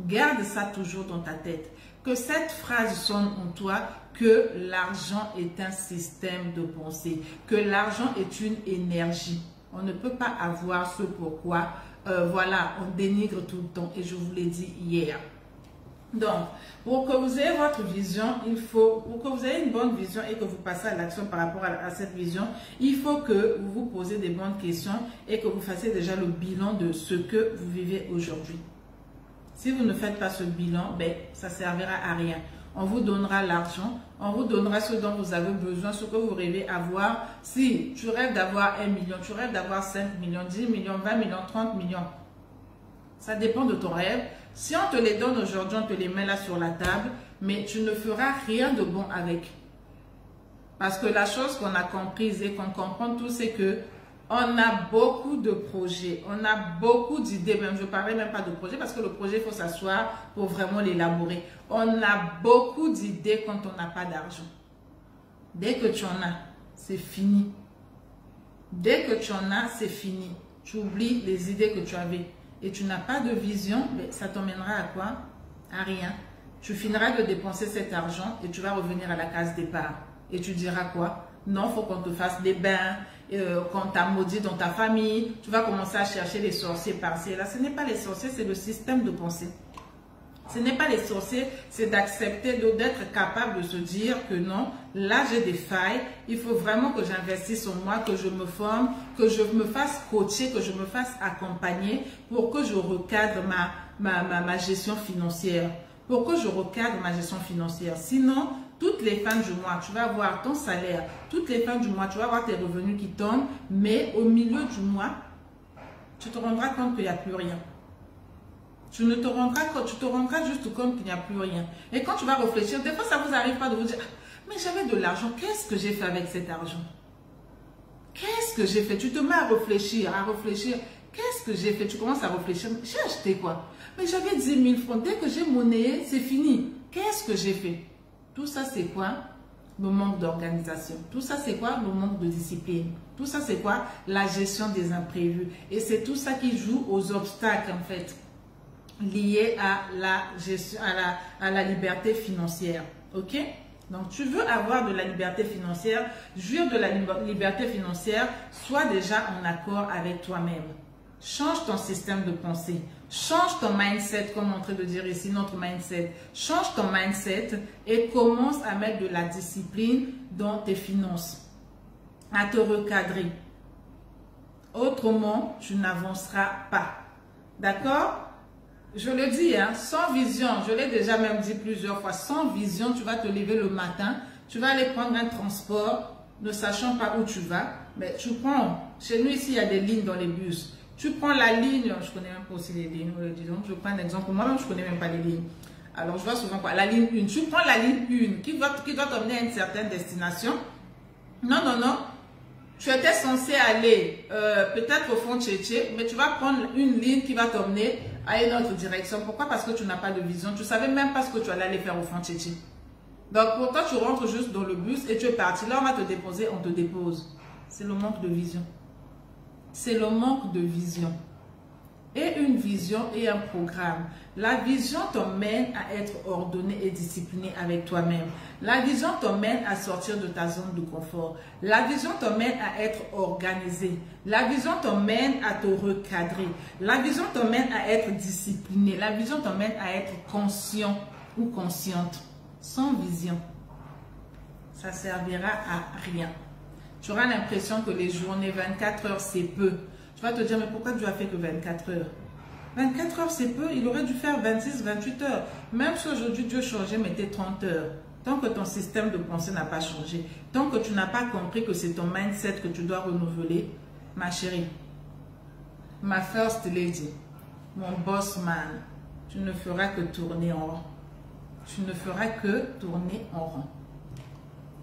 Garde ça toujours dans ta tête. Que cette phrase sonne en toi, que l'argent est un système de pensée, que l'argent est une énergie. On ne peut pas avoir ce pourquoi, voilà, on dénigre tout le temps. Et je vous l'ai dit hier. Donc, pour que vous ayez votre vision, pour que vous ayez une bonne vision et que vous passez à l'action par rapport à cette vision, il faut que vous vous posez des bonnes questions et que vous fassiez déjà le bilan de ce que vous vivez aujourd'hui. Si vous ne faites pas ce bilan, ben, ça ne servira à rien. On vous donnera l'argent, on vous donnera ce dont vous avez besoin, ce que vous rêvez avoir. Si tu rêves d'avoir 1 million, tu rêves d'avoir 5 millions, 10 millions, 20 millions, 30 millions, ça dépend de ton rêve. Si on te les donne aujourd'hui, on te les met là sur la table, mais tu ne feras rien de bon avec. Parce que la chose qu'on a comprise et qu'on comprend tous, c'est que On a beaucoup de projets, on a beaucoup d'idées, même je ne parlerai même pas de projet parce que le projet, il faut s'asseoir pour vraiment l'élaborer. On a beaucoup d'idées quand on n'a pas d'argent. Dès que tu en as, c'est fini. Dès que tu en as, c'est fini. Tu oublies les idées que tu avais et tu n'as pas de vision, mais ça t'emmènera à quoi? À rien. Tu finiras de dépenser cet argent et tu vas revenir à la case départ. Et tu diras quoi? Non, il faut qu'on te fasse des bains, qu'on t'a maudit dans ta famille. Tu vas commencer à chercher les sorciers par-ci et là. Ce n'est pas les sorciers, c'est le système de pensée. Ce n'est pas les sorciers, c'est d'accepter, d'être capable de se dire que non, là j'ai des failles, il faut vraiment que j'investisse en moi, que je me forme, que je me fasse coacher, que je me fasse accompagner pour que je recadre ma gestion financière. Pour que je recadre ma gestion financière. Sinon, toutes les fins du mois, tu vas avoir ton salaire, toutes les fins du mois, tu vas avoir tes revenus qui tombent, mais au milieu du mois, tu te rendras compte qu'il n'y a plus rien. Tu te rendras juste compte qu'il n'y a plus rien. Et quand tu vas réfléchir, des fois ça ne vous arrive pas de vous dire, ah, mais j'avais de l'argent, qu'est-ce que j'ai fait avec cet argent? Qu'est-ce que j'ai fait? Tu te mets à réfléchir, qu'est-ce que j'ai fait? Tu commences à réfléchir, j'ai acheté quoi? Mais j'avais 10 000 francs, dès que j'ai monnayé, c'est fini. Qu'est-ce que j'ai fait? Tout ça c'est quoi? Le manque d'organisation. Tout ça c'est quoi? Le manque de discipline. Tout ça c'est quoi? La gestion des imprévus. Et c'est tout ça qui joue aux obstacles en fait, liés à la gestion, à la liberté financière. Ok? Donc, tu veux avoir de la liberté financière, jouir de la liberté financière, sois déjà en accord avec toi-même. Change ton système de pensée. Change ton mindset, comme on est en train de dire ici, notre mindset. Change ton mindset et commence à mettre de la discipline dans tes finances. À te recadrer. Autrement, tu n'avanceras pas. D'accord? Je le dis, hein, sans vision, je l'ai déjà même dit plusieurs fois, sans vision, tu vas te lever le matin, tu vas aller prendre un transport, ne sachant pas où tu vas, mais tu prends, chez nous ici, il y a des lignes dans les bus, tu prends la ligne, je connais même pas aussi les lignes, disons, je prends un exemple, moi-même je connais même pas les lignes, alors je vois souvent quoi, la ligne 1, tu prends la ligne 1 qui doit t'emmener à une certaine destination, non, tu étais censé aller peut-être au fond de Tchétché, mais tu vas prendre une ligne qui va t'emmener à une autre direction. Pourquoi? Parce que tu n'as pas de vision. Tu ne savais même pas ce que tu allais aller faire au fond de Tchétché. Donc pour toi, tu rentres juste dans le bus et tu es parti. Là, on va te déposer, on te dépose. C'est le manque de vision. C'est le manque de vision. Et une vision et un programme. La vision t'emmène à être ordonné et discipliné avec toi-même. La vision t'emmène à sortir de ta zone de confort. La vision t'emmène à être organisé. La vision t'emmène à te recadrer. La vision t'emmène à être discipliné. La vision t'emmène à être conscient ou consciente. Sans vision, ça servira à rien. Tu auras l'impression que les journées 24 heures, c'est peu. Tu vas te dire, mais pourquoi Dieu a fait que 24 heures? 24 heures, c'est peu. Il aurait dû faire 26, 28 heures. Même si aujourd'hui Dieu changeait, mettait 30 heures. Tant que ton système de pensée n'a pas changé, tant que tu n'as pas compris que c'est ton mindset que tu dois renouveler, ma chérie, ma first lady, mon boss man, tu ne feras que tourner en rond. Tu ne feras que tourner en rond.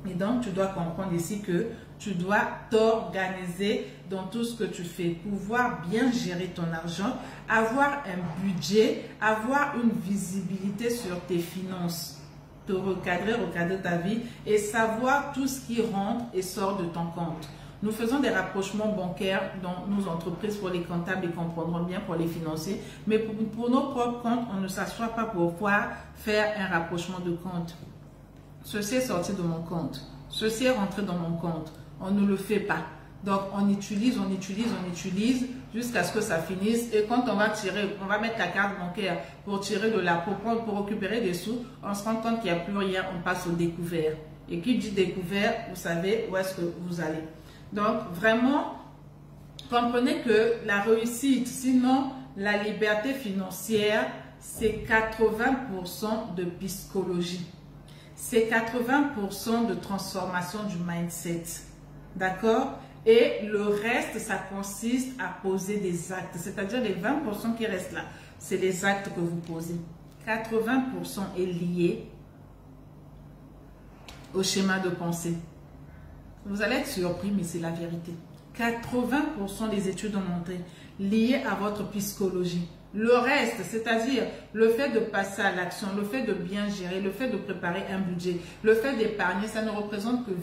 Et donc, tu dois comprendre ici que tu dois t'organiser dans tout ce que tu fais, pouvoir bien gérer ton argent, avoir un budget, avoir une visibilité sur tes finances, te recadrer ta vie et savoir tout ce qui rentre et sort de ton compte. Nous faisons des rapprochements bancaires dans nos entreprises pour les comptables, ils comprendront bien pour les financiers, mais pour nos propres comptes, on ne s'assoit pas pour pouvoir faire un rapprochement de compte. Ceci est sorti de mon compte. Ceci est rentré dans mon compte. On ne le fait pas. Donc, on utilise jusqu'à ce que ça finisse. Et quand on va tirer, on va mettre la carte bancaire pour tirer de la pour récupérer des sous, on se rend compte qu'il n'y a plus rien, on passe au découvert. Et qui dit découvert, vous savez où est-ce que vous allez. Donc, vraiment, comprenez que la réussite, sinon la liberté financière, c'est 80% de psychologie. C'est 80% de transformation du mindset. D'accord? Et le reste, ça consiste à poser des actes. C'est-à-dire les 20% qui restent là, c'est les actes que vous posez. 80% est lié au schéma de pensée. Vous allez être surpris, mais c'est la vérité. 80% des études ont montré liées à votre psychologie. Le reste, c'est-à-dire le fait de passer à l'action, le fait de bien gérer, le fait de préparer un budget, le fait d'épargner, ça ne représente que 20%.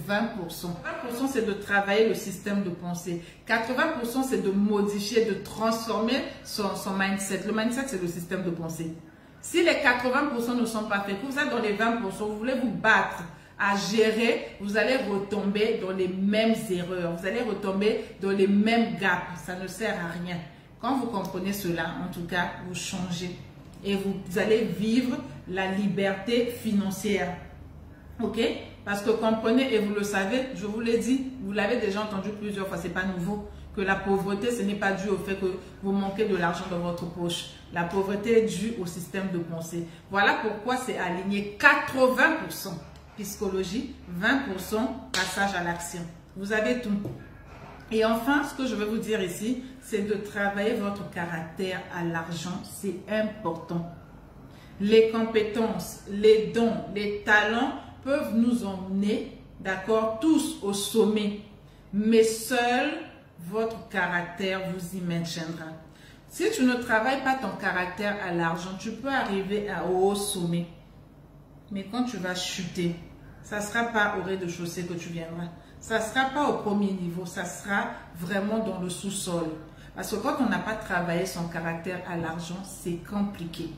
20% c'est de travailler le système de pensée. 80% c'est de modifier, de transformer son mindset. Le mindset, c'est le système de pensée. Si les 80% ne sont pas faits, que vous êtes dans les 20%, vous voulez vous battre à gérer, vous allez retomber dans les mêmes erreurs, vous allez retomber dans les mêmes gaps. Ça ne sert à rien. Quand vous comprenez cela, en tout cas, vous changez et vous allez vivre la liberté financière. Ok? Parce que comprenez, et vous le savez, je vous l'ai dit, vous l'avez déjà entendu plusieurs fois, ce n'est pas nouveau, que la pauvreté, ce n'est pas dû au fait que vous manquez de l'argent dans votre poche. La pauvreté est due au système de pensée. Voilà pourquoi c'est aligné 80% psychologie, 20% passage à l'action. Vous avez tout. Et enfin, ce que je vais vous dire ici, c'est de travailler votre caractère à l'argent. C'est important. Les compétences, les dons, les talents peuvent nous emmener, d'accord, tous au sommet. Mais seul votre caractère vous y maintiendra. Si tu ne travailles pas ton caractère à l'argent, tu peux arriver au haut sommet. Mais quand tu vas chuter, ça ne sera pas au rez-de-chaussée que tu viendras. Ça ne sera pas au premier niveau, ça sera vraiment dans le sous-sol. Parce que quand on n'a pas travaillé son caractère à l'argent, c'est compliqué.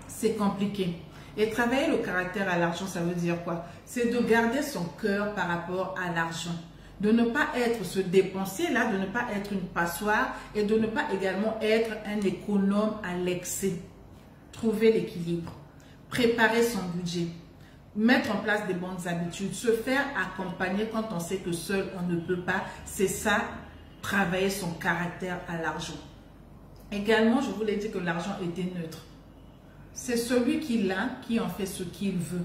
C'est compliqué. Et travailler le caractère à l'argent, ça veut dire quoi? C'est de garder son cœur par rapport à l'argent. De ne pas être ce dépensier-là, de ne pas être une passoire et de ne pas également être un économe à l'excès. Trouver l'équilibre. Préparer son budget. Mettre en place des bonnes habitudes, se faire accompagner quand on sait que seul on ne peut pas, c'est ça, travailler son caractère à l'argent. Également, je vous l'ai dit que l'argent était neutre. C'est celui qui l'a qui en fait ce qu'il veut.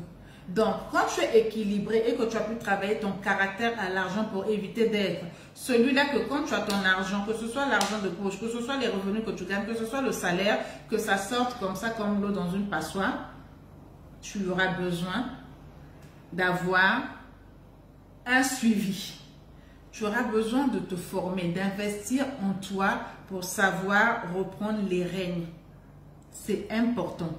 Donc, quand tu es équilibré et que tu as pu travailler ton caractère à l'argent pour éviter d'être celui-là que quand tu as ton argent, que ce soit l'argent de poche, que ce soit les revenus que tu gagnes, que ce soit le salaire, que ça sorte comme ça, comme l'eau dans une passoire, tu auras besoin d'avoir un suivi. Tu auras besoin de te former, d'investir en toi pour savoir reprendre les rênes. C'est important.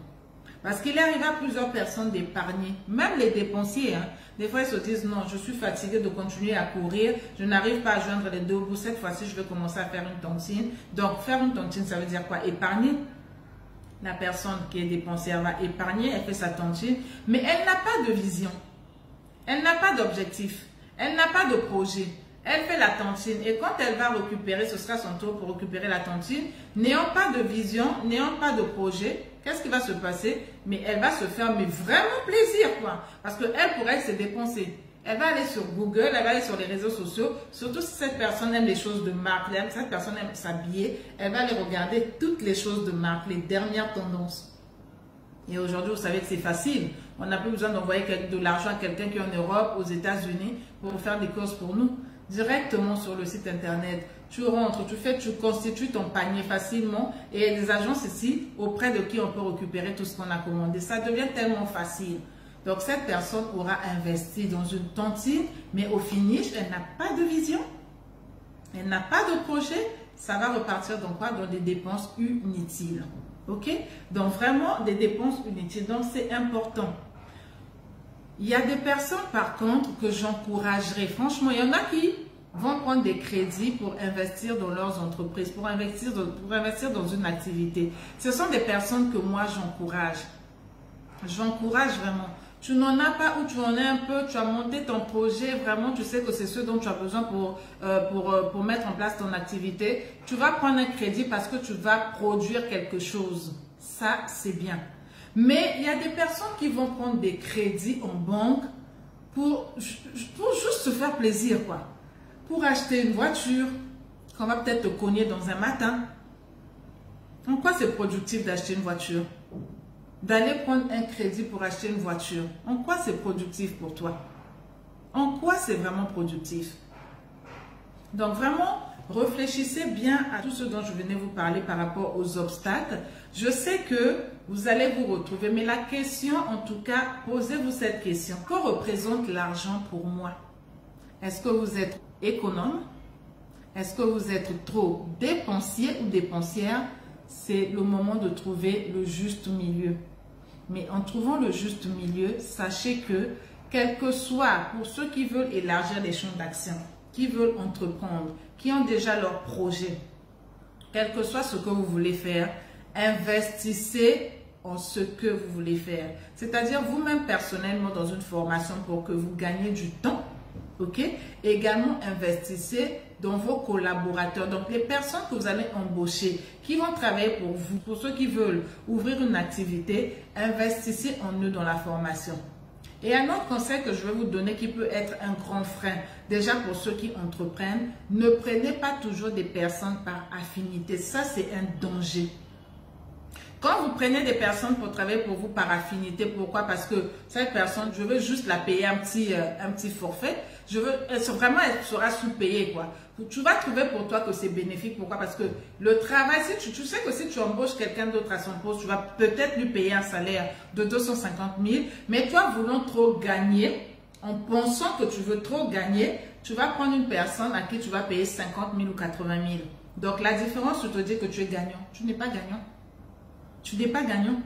Parce qu'il est arrivé à plusieurs personnes d'épargner, même les dépensiers. Des fois, ils se disent, non, je suis fatigué de continuer à courir, je n'arrive pas à joindre les deux bouts. Cette fois-ci, je vais commencer à faire une tontine. Donc, faire une tontine, ça veut dire quoi? Épargner. La personne qui est dépensière va épargner, elle fait sa tontine, mais elle n'a pas de vision. Elle n'a pas d'objectif. Elle n'a pas de projet. Elle fait la tontine et quand elle va récupérer, ce sera son tour pour récupérer la tontine. N'ayant pas de vision, n'ayant pas de projet, qu'est-ce qui va se passer? Mais elle va se faire mais vraiment plaisir, quoi. Parce qu'elle pourrait se dépenser. Elle va aller sur Google, elle va aller sur les réseaux sociaux. Surtout si cette personne aime les choses de marque, cette personne aime s'habiller, elle va aller regarder toutes les choses de marque, les dernières tendances. Et aujourd'hui, vous savez que c'est facile. On n'a plus besoin d'envoyer de l'argent à quelqu'un qui est en Europe, aux États-Unis, pour faire des courses pour nous. Directement sur le site internet, tu rentres, tu constitues ton panier facilement et il y a des agences ici auprès de qui on peut récupérer tout ce qu'on a commandé. Ça devient tellement facile. Donc cette personne aura investi dans une tontine, mais au finish, elle n'a pas de vision, elle n'a pas de projet. Ça va repartir dans quoi? Dans des dépenses inutiles. Ok? Donc vraiment des dépenses inutiles. Donc c'est important. Il y a des personnes par contre que j'encouragerais. Franchement, il y en a qui vont prendre des crédits pour investir dans leurs entreprises, pour investir dans une activité. Ce sont des personnes que moi j'encourage. J'encourage vraiment. Tu n'en as pas ou tu en as un peu, tu as monté ton projet, vraiment tu sais que c'est ce dont tu as besoin pour mettre en place ton activité. Tu vas prendre un crédit parce que tu vas produire quelque chose. Ça, c'est bien. Mais il y a des personnes qui vont prendre des crédits en banque pour juste se faire plaisir, quoi. Pour acheter une voiture qu'on va peut-être te cogner dans un matin. En quoi c'est productif d'acheter une voiture? D'aller prendre un crédit pour acheter une voiture. En quoi c'est productif pour toi? En quoi c'est vraiment productif? Donc vraiment, réfléchissez bien à tout ce dont je venais vous parler par rapport aux obstacles. Je sais que vous allez vous retrouver, mais la question, en tout cas, posez-vous cette question. Que représente l'argent pour moi? Est-ce que vous êtes économe? Est-ce que vous êtes trop dépensier ou dépensière? C'est le moment de trouver le juste milieu. Mais en trouvant le juste milieu, sachez que, quel que soit pour ceux qui veulent élargir les champs d'action, qui veulent entreprendre, qui ont déjà leur projet, quel que soit ce que vous voulez faire, investissez en ce que vous voulez faire. C'est-à-dire vous-même personnellement dans une formation pour que vous gagnez du temps. Ok? Également, investissez dans vos collaborateurs. Donc, les personnes que vous allez embaucher, qui vont travailler pour vous, pour ceux qui veulent ouvrir une activité, investissez en eux dans la formation. Et un autre conseil que je vais vous donner qui peut être un grand frein, déjà pour ceux qui entreprennent, ne prenez pas toujours des personnes par affinité. Ça, c'est un danger. Quand vous prenez des personnes pour travailler pour vous par affinité, pourquoi? Parce que cette personne, je veux juste la payer un petit forfait. Elle sera sous-payée, quoi. Tu vas trouver pour toi que c'est bénéfique. Pourquoi? Parce que le travail, si tu sais que si tu embauches quelqu'un d'autre à son poste, tu vas peut-être lui payer un salaire de 250 000, mais toi, voulant trop gagner, en pensant que tu veux trop gagner, tu vas prendre une personne à qui tu vas payer 50 000 ou 80 000. Donc, la différence, tu te dis que tu es gagnant. Tu n'es pas gagnant. Tu n'es pas gagnant.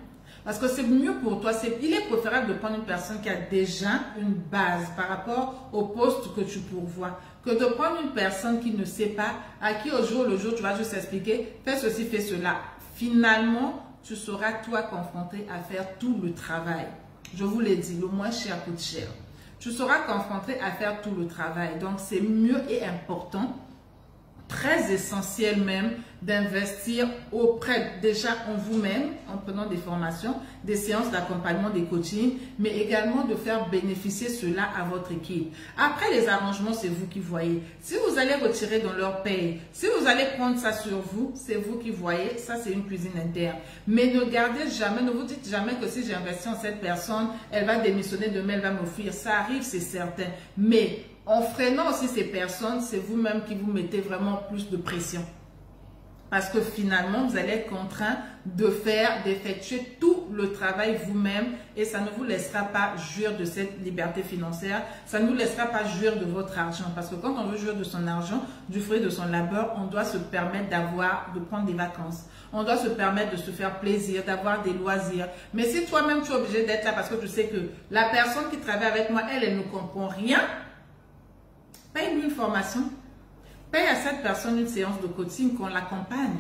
Parce que c'est mieux pour toi. Il est préférable de prendre une personne qui a déjà une base par rapport au poste que tu pourvois, que de prendre une personne qui ne sait pas, à qui au jour le jour, tu vas juste expliquer, fais ceci, fais cela. Finalement, tu seras toi confronté à faire tout le travail. Je vous l'ai dit, le moins cher coûte cher. Tu seras confronté à faire tout le travail. Donc, c'est mieux et important, très essentiel même, d'investir déjà en vous-même, en prenant des formations, des séances d'accompagnement, des coachings, mais également de faire bénéficier cela à votre équipe. Après, les arrangements, c'est vous qui voyez. Si vous allez retirer dans leur paye, si vous allez prendre ça sur vous, c'est vous qui voyez. Ça, c'est une cuisine interne. Mais ne gardez jamais, ne vous dites jamais que si j'ai investi en cette personne, elle va démissionner demain, elle va me fuir. Ça arrive, c'est certain. Mais en freinant aussi ces personnes, c'est vous-même qui vous mettez vraiment plus de pression. Parce que finalement, vous allez être contraint d'effectuer tout le travail vous-même et ça ne vous laissera pas jouir de cette liberté financière. Ça ne vous laissera pas jouir de votre argent. Parce que quand on veut jouir de son argent, du fruit de son labeur, on doit se permettre de prendre des vacances. On doit se permettre de se faire plaisir, d'avoir des loisirs. Mais si toi-même tu es obligé d'être là parce que tu sais que la personne qui travaille avec moi, elle ne comprend rien, paye-lui une formation. Paye à cette personne une séance de coaching, qu'on l'accompagne.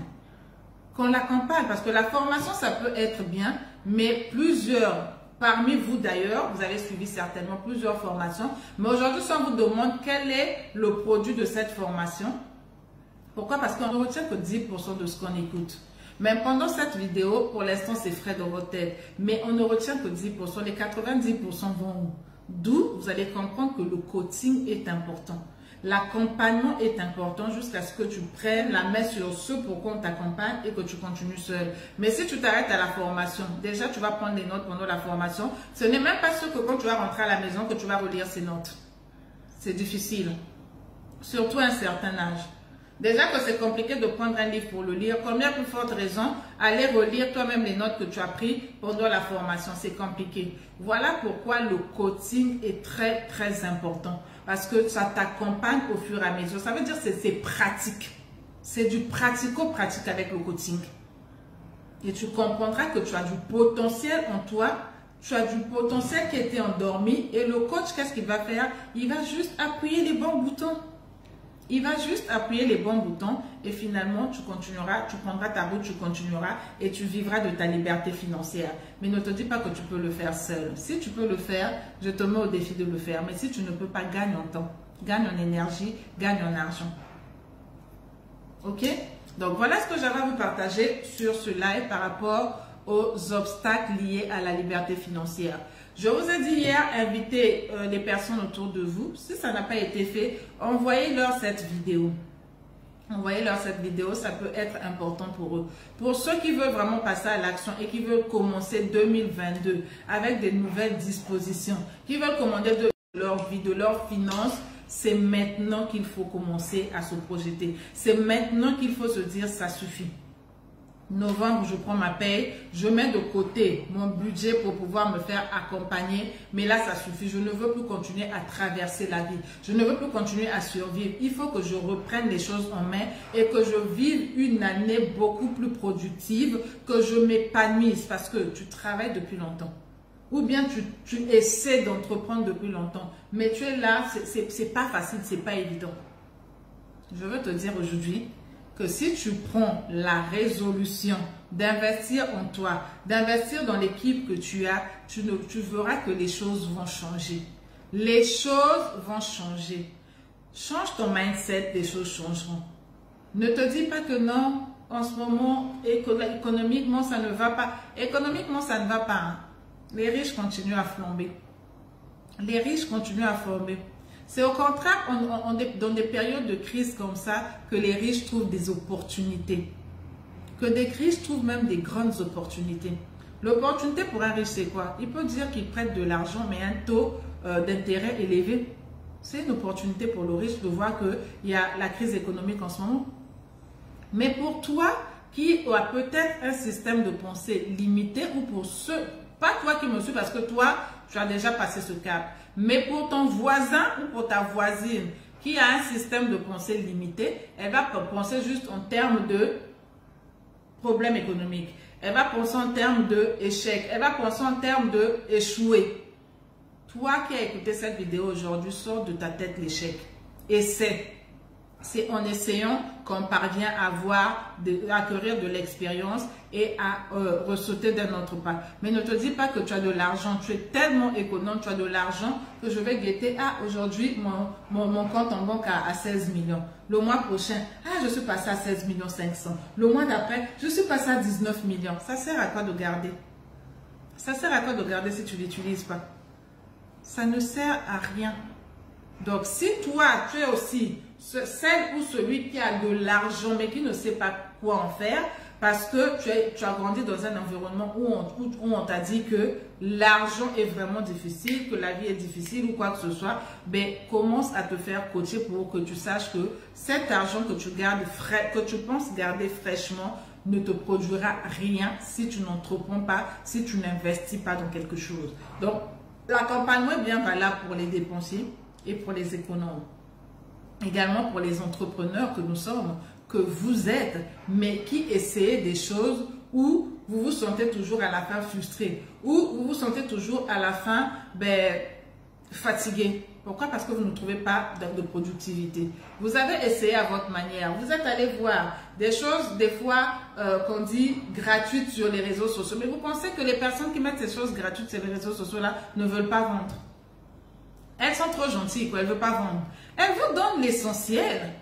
Qu'on l'accompagne, parce que la formation, ça peut être bien, mais plusieurs, parmi vous d'ailleurs, vous avez suivi certainement plusieurs formations, mais aujourd'hui, si on vous demande quel est le produit de cette formation, pourquoi? Parce qu'on ne retient que 10% de ce qu'on écoute. Même pendant cette vidéo, pour l'instant, c'est frais dans votre tête, mais on ne retient que 10%, les 90% vont où? D'où vous allez comprendre que le coaching est important. L'accompagnement est important jusqu'à ce que tu prennes la main sur ce pourquoi on t'accompagne et que tu continues seul. Mais si tu t'arrêtes à la formation, déjà tu vas prendre des notes pendant la formation. Ce n'est même pas sûr que quand tu vas rentrer à la maison que tu vas relire ces notes. C'est difficile. Surtout à un certain âge. Déjà que c'est compliqué de prendre un livre pour le lire, combien plus forte raison aller relire toi-même les notes que tu as prises pendant la formation. C'est compliqué. Voilà pourquoi le coaching est très très important. Parce que ça t'accompagne au fur et à mesure. Ça veut dire que c'est pratique. C'est du pratico-pratique avec le coaching. Et tu comprendras que tu as du potentiel en toi. Tu as du potentiel qui était endormi. Et le coach, qu'est-ce qu'il va faire? Il va juste appuyer les bons boutons. Il va juste appuyer les bons boutons et finalement, tu continueras, tu prendras ta route, tu continueras et tu vivras de ta liberté financière. Mais ne te dis pas que tu peux le faire seul. Si tu peux le faire, je te mets au défi de le faire. Mais si tu ne peux pas, gagne en temps, gagne en énergie, gagne en argent. Ok? Donc, voilà ce que j'avais à vous partager sur ce live par rapport aux obstacles liés à la liberté financière. Je vous ai dit hier, invitez les personnes autour de vous. Si ça n'a pas été fait, envoyez-leur cette vidéo. Envoyez-leur cette vidéo, ça peut être important pour eux. Pour ceux qui veulent vraiment passer à l'action et qui veulent commencer 2022 avec des nouvelles dispositions, qui veulent commander de leur vie, de leurs finances, c'est maintenant qu'il faut commencer à se projeter. C'est maintenant qu'il faut se dire ça suffit. novembre, je prends ma paye, je mets de côté mon budget pour pouvoir me faire accompagner. Mais là, ça suffit. Je ne veux plus continuer à traverser la vie. Je ne veux plus continuer à survivre. Il faut que je reprenne les choses en main et que je vive une année beaucoup plus productive, que je m'épanouisse parce que tu travailles depuis longtemps. Ou bien tu essaies d'entreprendre depuis longtemps. Mais tu es là, c'est pas facile, c'est pas évident. Je veux te dire aujourd'hui que si tu prends la résolution d'investir en toi, d'investir dans l'équipe que tu as, tu verras que les choses vont changer. Les choses vont changer. Change ton mindset, les choses changeront. Ne te dis pas que non, en ce moment, économiquement, ça ne va pas. Économiquement, ça ne va pas. Hein. Les riches continuent à flamber. Les riches continuent à flamber. C'est au contraire dans des périodes de crise comme ça que les riches trouvent des opportunités. Que des riches trouvent même des grandes opportunités. L'opportunité pour un riche, c'est quoi? Il peut dire qu'il prête de l'argent, mais un taux d'intérêt élevé. C'est une opportunité pour le riche de voir qu'il y a la crise économique en ce moment. Mais pour toi, qui a peut-être un système de pensée limité, ou pour ceux, pas toi qui me suis, parce que toi, tu as déjà passé ce cap. Mais pour ton voisin ou pour ta voisine qui a un système de pensée limité, elle va penser juste en termes de problèmes économiques. Elle va penser en termes d'échec. Elle va penser en termes d'échouer. Toi qui as écouté cette vidéo aujourd'hui, sors de ta tête l'échec. Essaie. C'est en essayant qu'on parvient à acquérir de l'expérience et à ressauter d'un autre pas. Mais ne te dis pas que tu as de l'argent. Tu es tellement économe, tu as de l'argent que je vais guetter. Ah, aujourd'hui, mon compte en banque à 16 millions. Le mois prochain, ah, je suis passé à 16 millions 500. Le mois d'après, je suis passé à 19 millions. Ça sert à quoi de garder? Ça sert à quoi de garder si tu ne l'utilises pas? Ça ne sert à rien. Donc, si toi, tu es aussi celle ou celui qui a de l'argent mais qui ne sait pas quoi en faire parce que tu as grandi dans un environnement où on t'a dit que l'argent est vraiment difficile, que la vie est difficile ou quoi que ce soit, ben, commence à te faire coacher pour que tu saches que cet argent que tu gardes que tu penses garder fraîchement ne te produira rien si tu n'entreprends pas, si tu n'investis pas dans quelque chose. Donc, l'accompagnement est bien valable pour les dépensiers et pour les économes. Également pour les entrepreneurs que nous sommes, que vous êtes, mais qui essayez des choses où vous vous sentez toujours à la fin frustré, où vous vous sentez toujours à la fin fatigué. Pourquoi? Parce que vous ne trouvez pas de productivité. Vous avez essayé à votre manière. Vous êtes allé voir des choses, des fois, qu'on dit gratuites sur les réseaux sociaux. Mais vous pensez que les personnes qui mettent ces choses gratuites sur les réseaux sociaux-là ne veulent pas vendre. Elles sont trop gentilles, quoi. Elles ne veulent pas vendre. Elles vous donnent l'essentiel.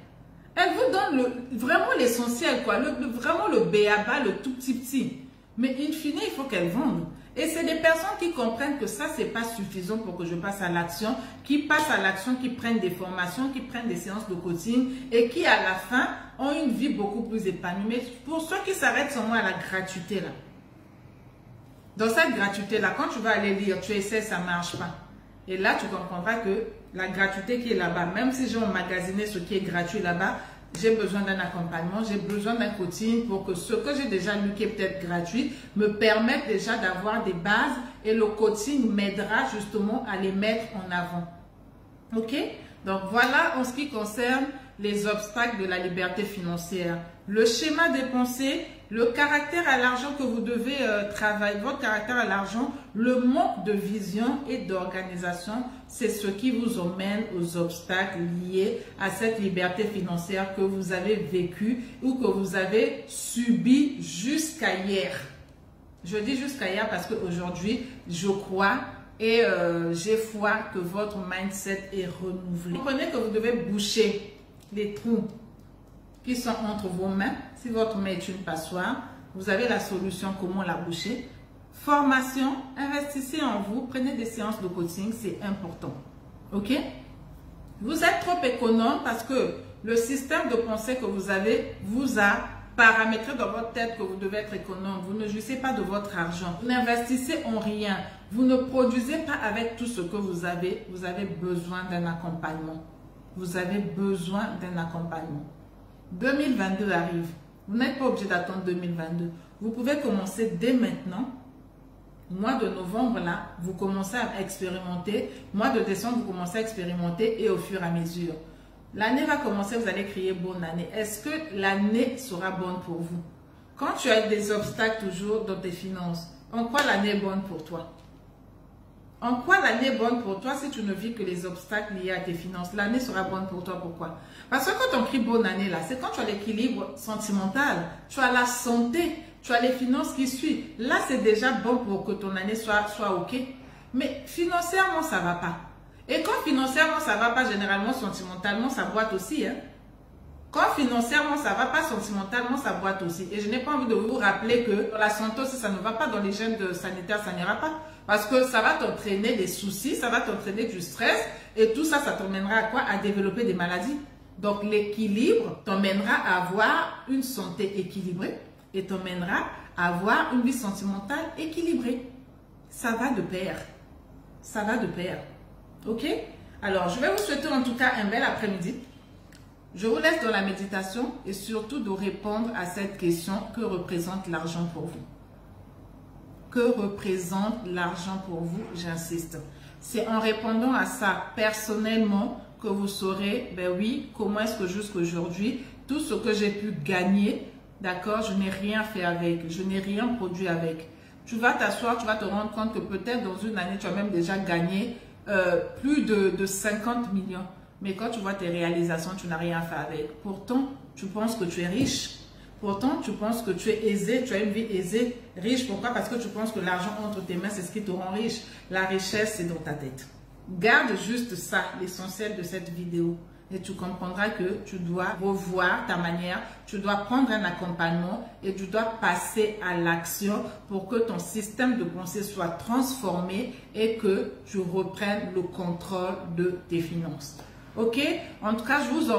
Elles vous donnent vraiment l'essentiel, quoi. Vraiment le béaba, le tout petit. Mais in fine, il faut qu'elles vendent. Et c'est des personnes qui comprennent que ça, ce n'est pas suffisant pour que je passe à l'action, qui passent à l'action, qui prennent des formations, qui prennent des séances de coaching et qui, à la fin, ont une vie beaucoup plus épanouie. Mais pour ceux qui s'arrêtent seulement à la gratuité, là. Dans cette gratuité-là, quand tu vas aller lire, tu essaies, ça ne marche pas. Et là, tu comprendras que la gratuité qui est là-bas, même si j'ai emmagasiné ce qui est gratuit là-bas, j'ai besoin d'un accompagnement, j'ai besoin d'un coaching pour que ce que j'ai déjà lu qui est peut-être gratuit me permette déjà d'avoir des bases et le coaching m'aidera justement à les mettre en avant. Ok? Donc voilà en ce qui concerne les obstacles de la liberté financière. Le schéma des pensées, le caractère à l'argent que vous devez travailler, votre caractère à l'argent, le manque de vision et d'organisation, c'est ce qui vous emmène aux obstacles liés à cette liberté financière que vous avez vécue ou que vous avez subie jusqu'à hier. Je dis jusqu'à hier parce qu'aujourd'hui, je crois et j'ai foi que votre mindset est renouvelé. Vous comprenez que vous devez boucher les trous qui sont entre vos mains. Si votre main est une passoire, vous avez la solution comment la boucher. Formation, investissez en vous, prenez des séances de coaching, c'est important. Ok? Vous êtes trop économe parce que le système de pensée que vous avez vous a paramétré dans votre tête que vous devez être économe. Vous ne jouissez pas de votre argent. Vous n'investissez en rien. Vous ne produisez pas avec tout ce que vous avez. Vous avez besoin d'un accompagnement. Vous avez besoin d'un accompagnement. 2022 arrive. Vous n'êtes pas obligé d'attendre 2022. Vous pouvez commencer dès maintenant. Mois de novembre, là, vous commencez à expérimenter. Mois de décembre, vous commencez à expérimenter et au fur et à mesure. L'année va commencer, vous allez crier bonne année. Est-ce que l'année sera bonne pour vous? Quand tu as des obstacles toujours dans tes finances, en quoi l'année est bonne pour toi? En quoi l'année est bonne pour toi si tu ne vis que les obstacles liés à tes finances? L'année sera bonne pour toi, pourquoi? Parce que quand on crie bonne année, là, c'est quand tu as l'équilibre sentimental, tu as la santé, tu as les finances qui suivent. Là, c'est déjà bon pour que ton année soit OK. Mais financièrement, ça ne va pas. Et quand financièrement, ça ne va pas, généralement, sentimentalement, ça boite aussi. Hein? Quand financièrement, ça ne va pas, sentimentalement, ça boite aussi. Et je n'ai pas envie de vous rappeler que dans la santé aussi, ça ne va pas, dans les gènes sanitaires, ça n'ira pas. Parce que ça va t'entraîner des soucis, ça va t'entraîner du stress. Et tout ça, ça t'emmènera à quoi? À développer des maladies. Donc, l'équilibre t'emmènera à avoir une santé équilibrée et t'emmènera à avoir une vie sentimentale équilibrée. Ça va de pair. Ça va de pair. OK? Alors, je vais vous souhaiter en tout cas un bel après-midi. Je vous laisse dans la méditation et surtout de répondre à cette question: que représente l'argent pour vous? Que représente l'argent pour vous? J'insiste. C'est en répondant à ça personnellement que vous saurez, ben oui, comment est-ce que jusqu'aujourd'hui, tout ce que j'ai pu gagner, d'accord, je n'ai rien fait avec, je n'ai rien produit avec. Tu vas t'asseoir, tu vas te rendre compte que peut-être dans une année, tu as même déjà gagné plus de 50 millions. Mais quand tu vois tes réalisations, tu n'as rien fait avec. Pourtant, tu penses que tu es riche. Pourtant, tu penses que tu es aisé, tu as une vie aisée, riche. Pourquoi? Parce que tu penses que l'argent entre tes mains, c'est ce qui te rend riche. La richesse, c'est dans ta tête. Garde juste ça, l'essentiel de cette vidéo. Et tu comprendras que tu dois revoir ta manière, tu dois prendre un accompagnement et tu dois passer à l'action pour que ton système de pensée soit transformé et que tu reprennes le contrôle de tes finances. OK? En tout cas, je vous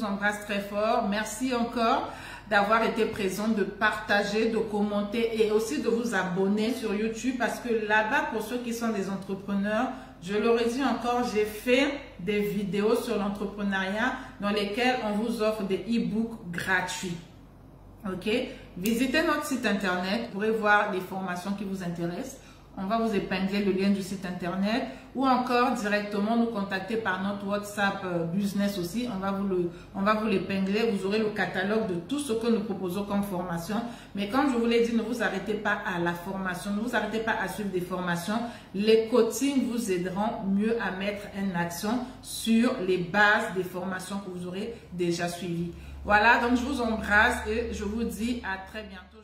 embrasse très fort. Merci encore d'avoir été présent, de partager, de commenter et aussi de vous abonner sur YouTube parce que là-bas, pour ceux qui sont des entrepreneurs, je le redis encore, j'ai fait des vidéos sur l'entrepreneuriat dans lesquelles on vous offre des e-books gratuits. OK? Visitez notre site internet, vous pourrez voir les formations qui vous intéressent. On va vous épingler le lien du site internet ou encore directement nous contacter par notre WhatsApp business aussi. On va vous l'épingler. Vous aurez le catalogue de tout ce que nous proposons comme formation. Mais comme je vous l'ai dit, ne vous arrêtez pas à la formation. Ne vous arrêtez pas à suivre des formations. Les coachings vous aideront mieux à mettre en action sur les bases des formations que vous aurez déjà suivies. Voilà, donc je vous embrasse et je vous dis à très bientôt.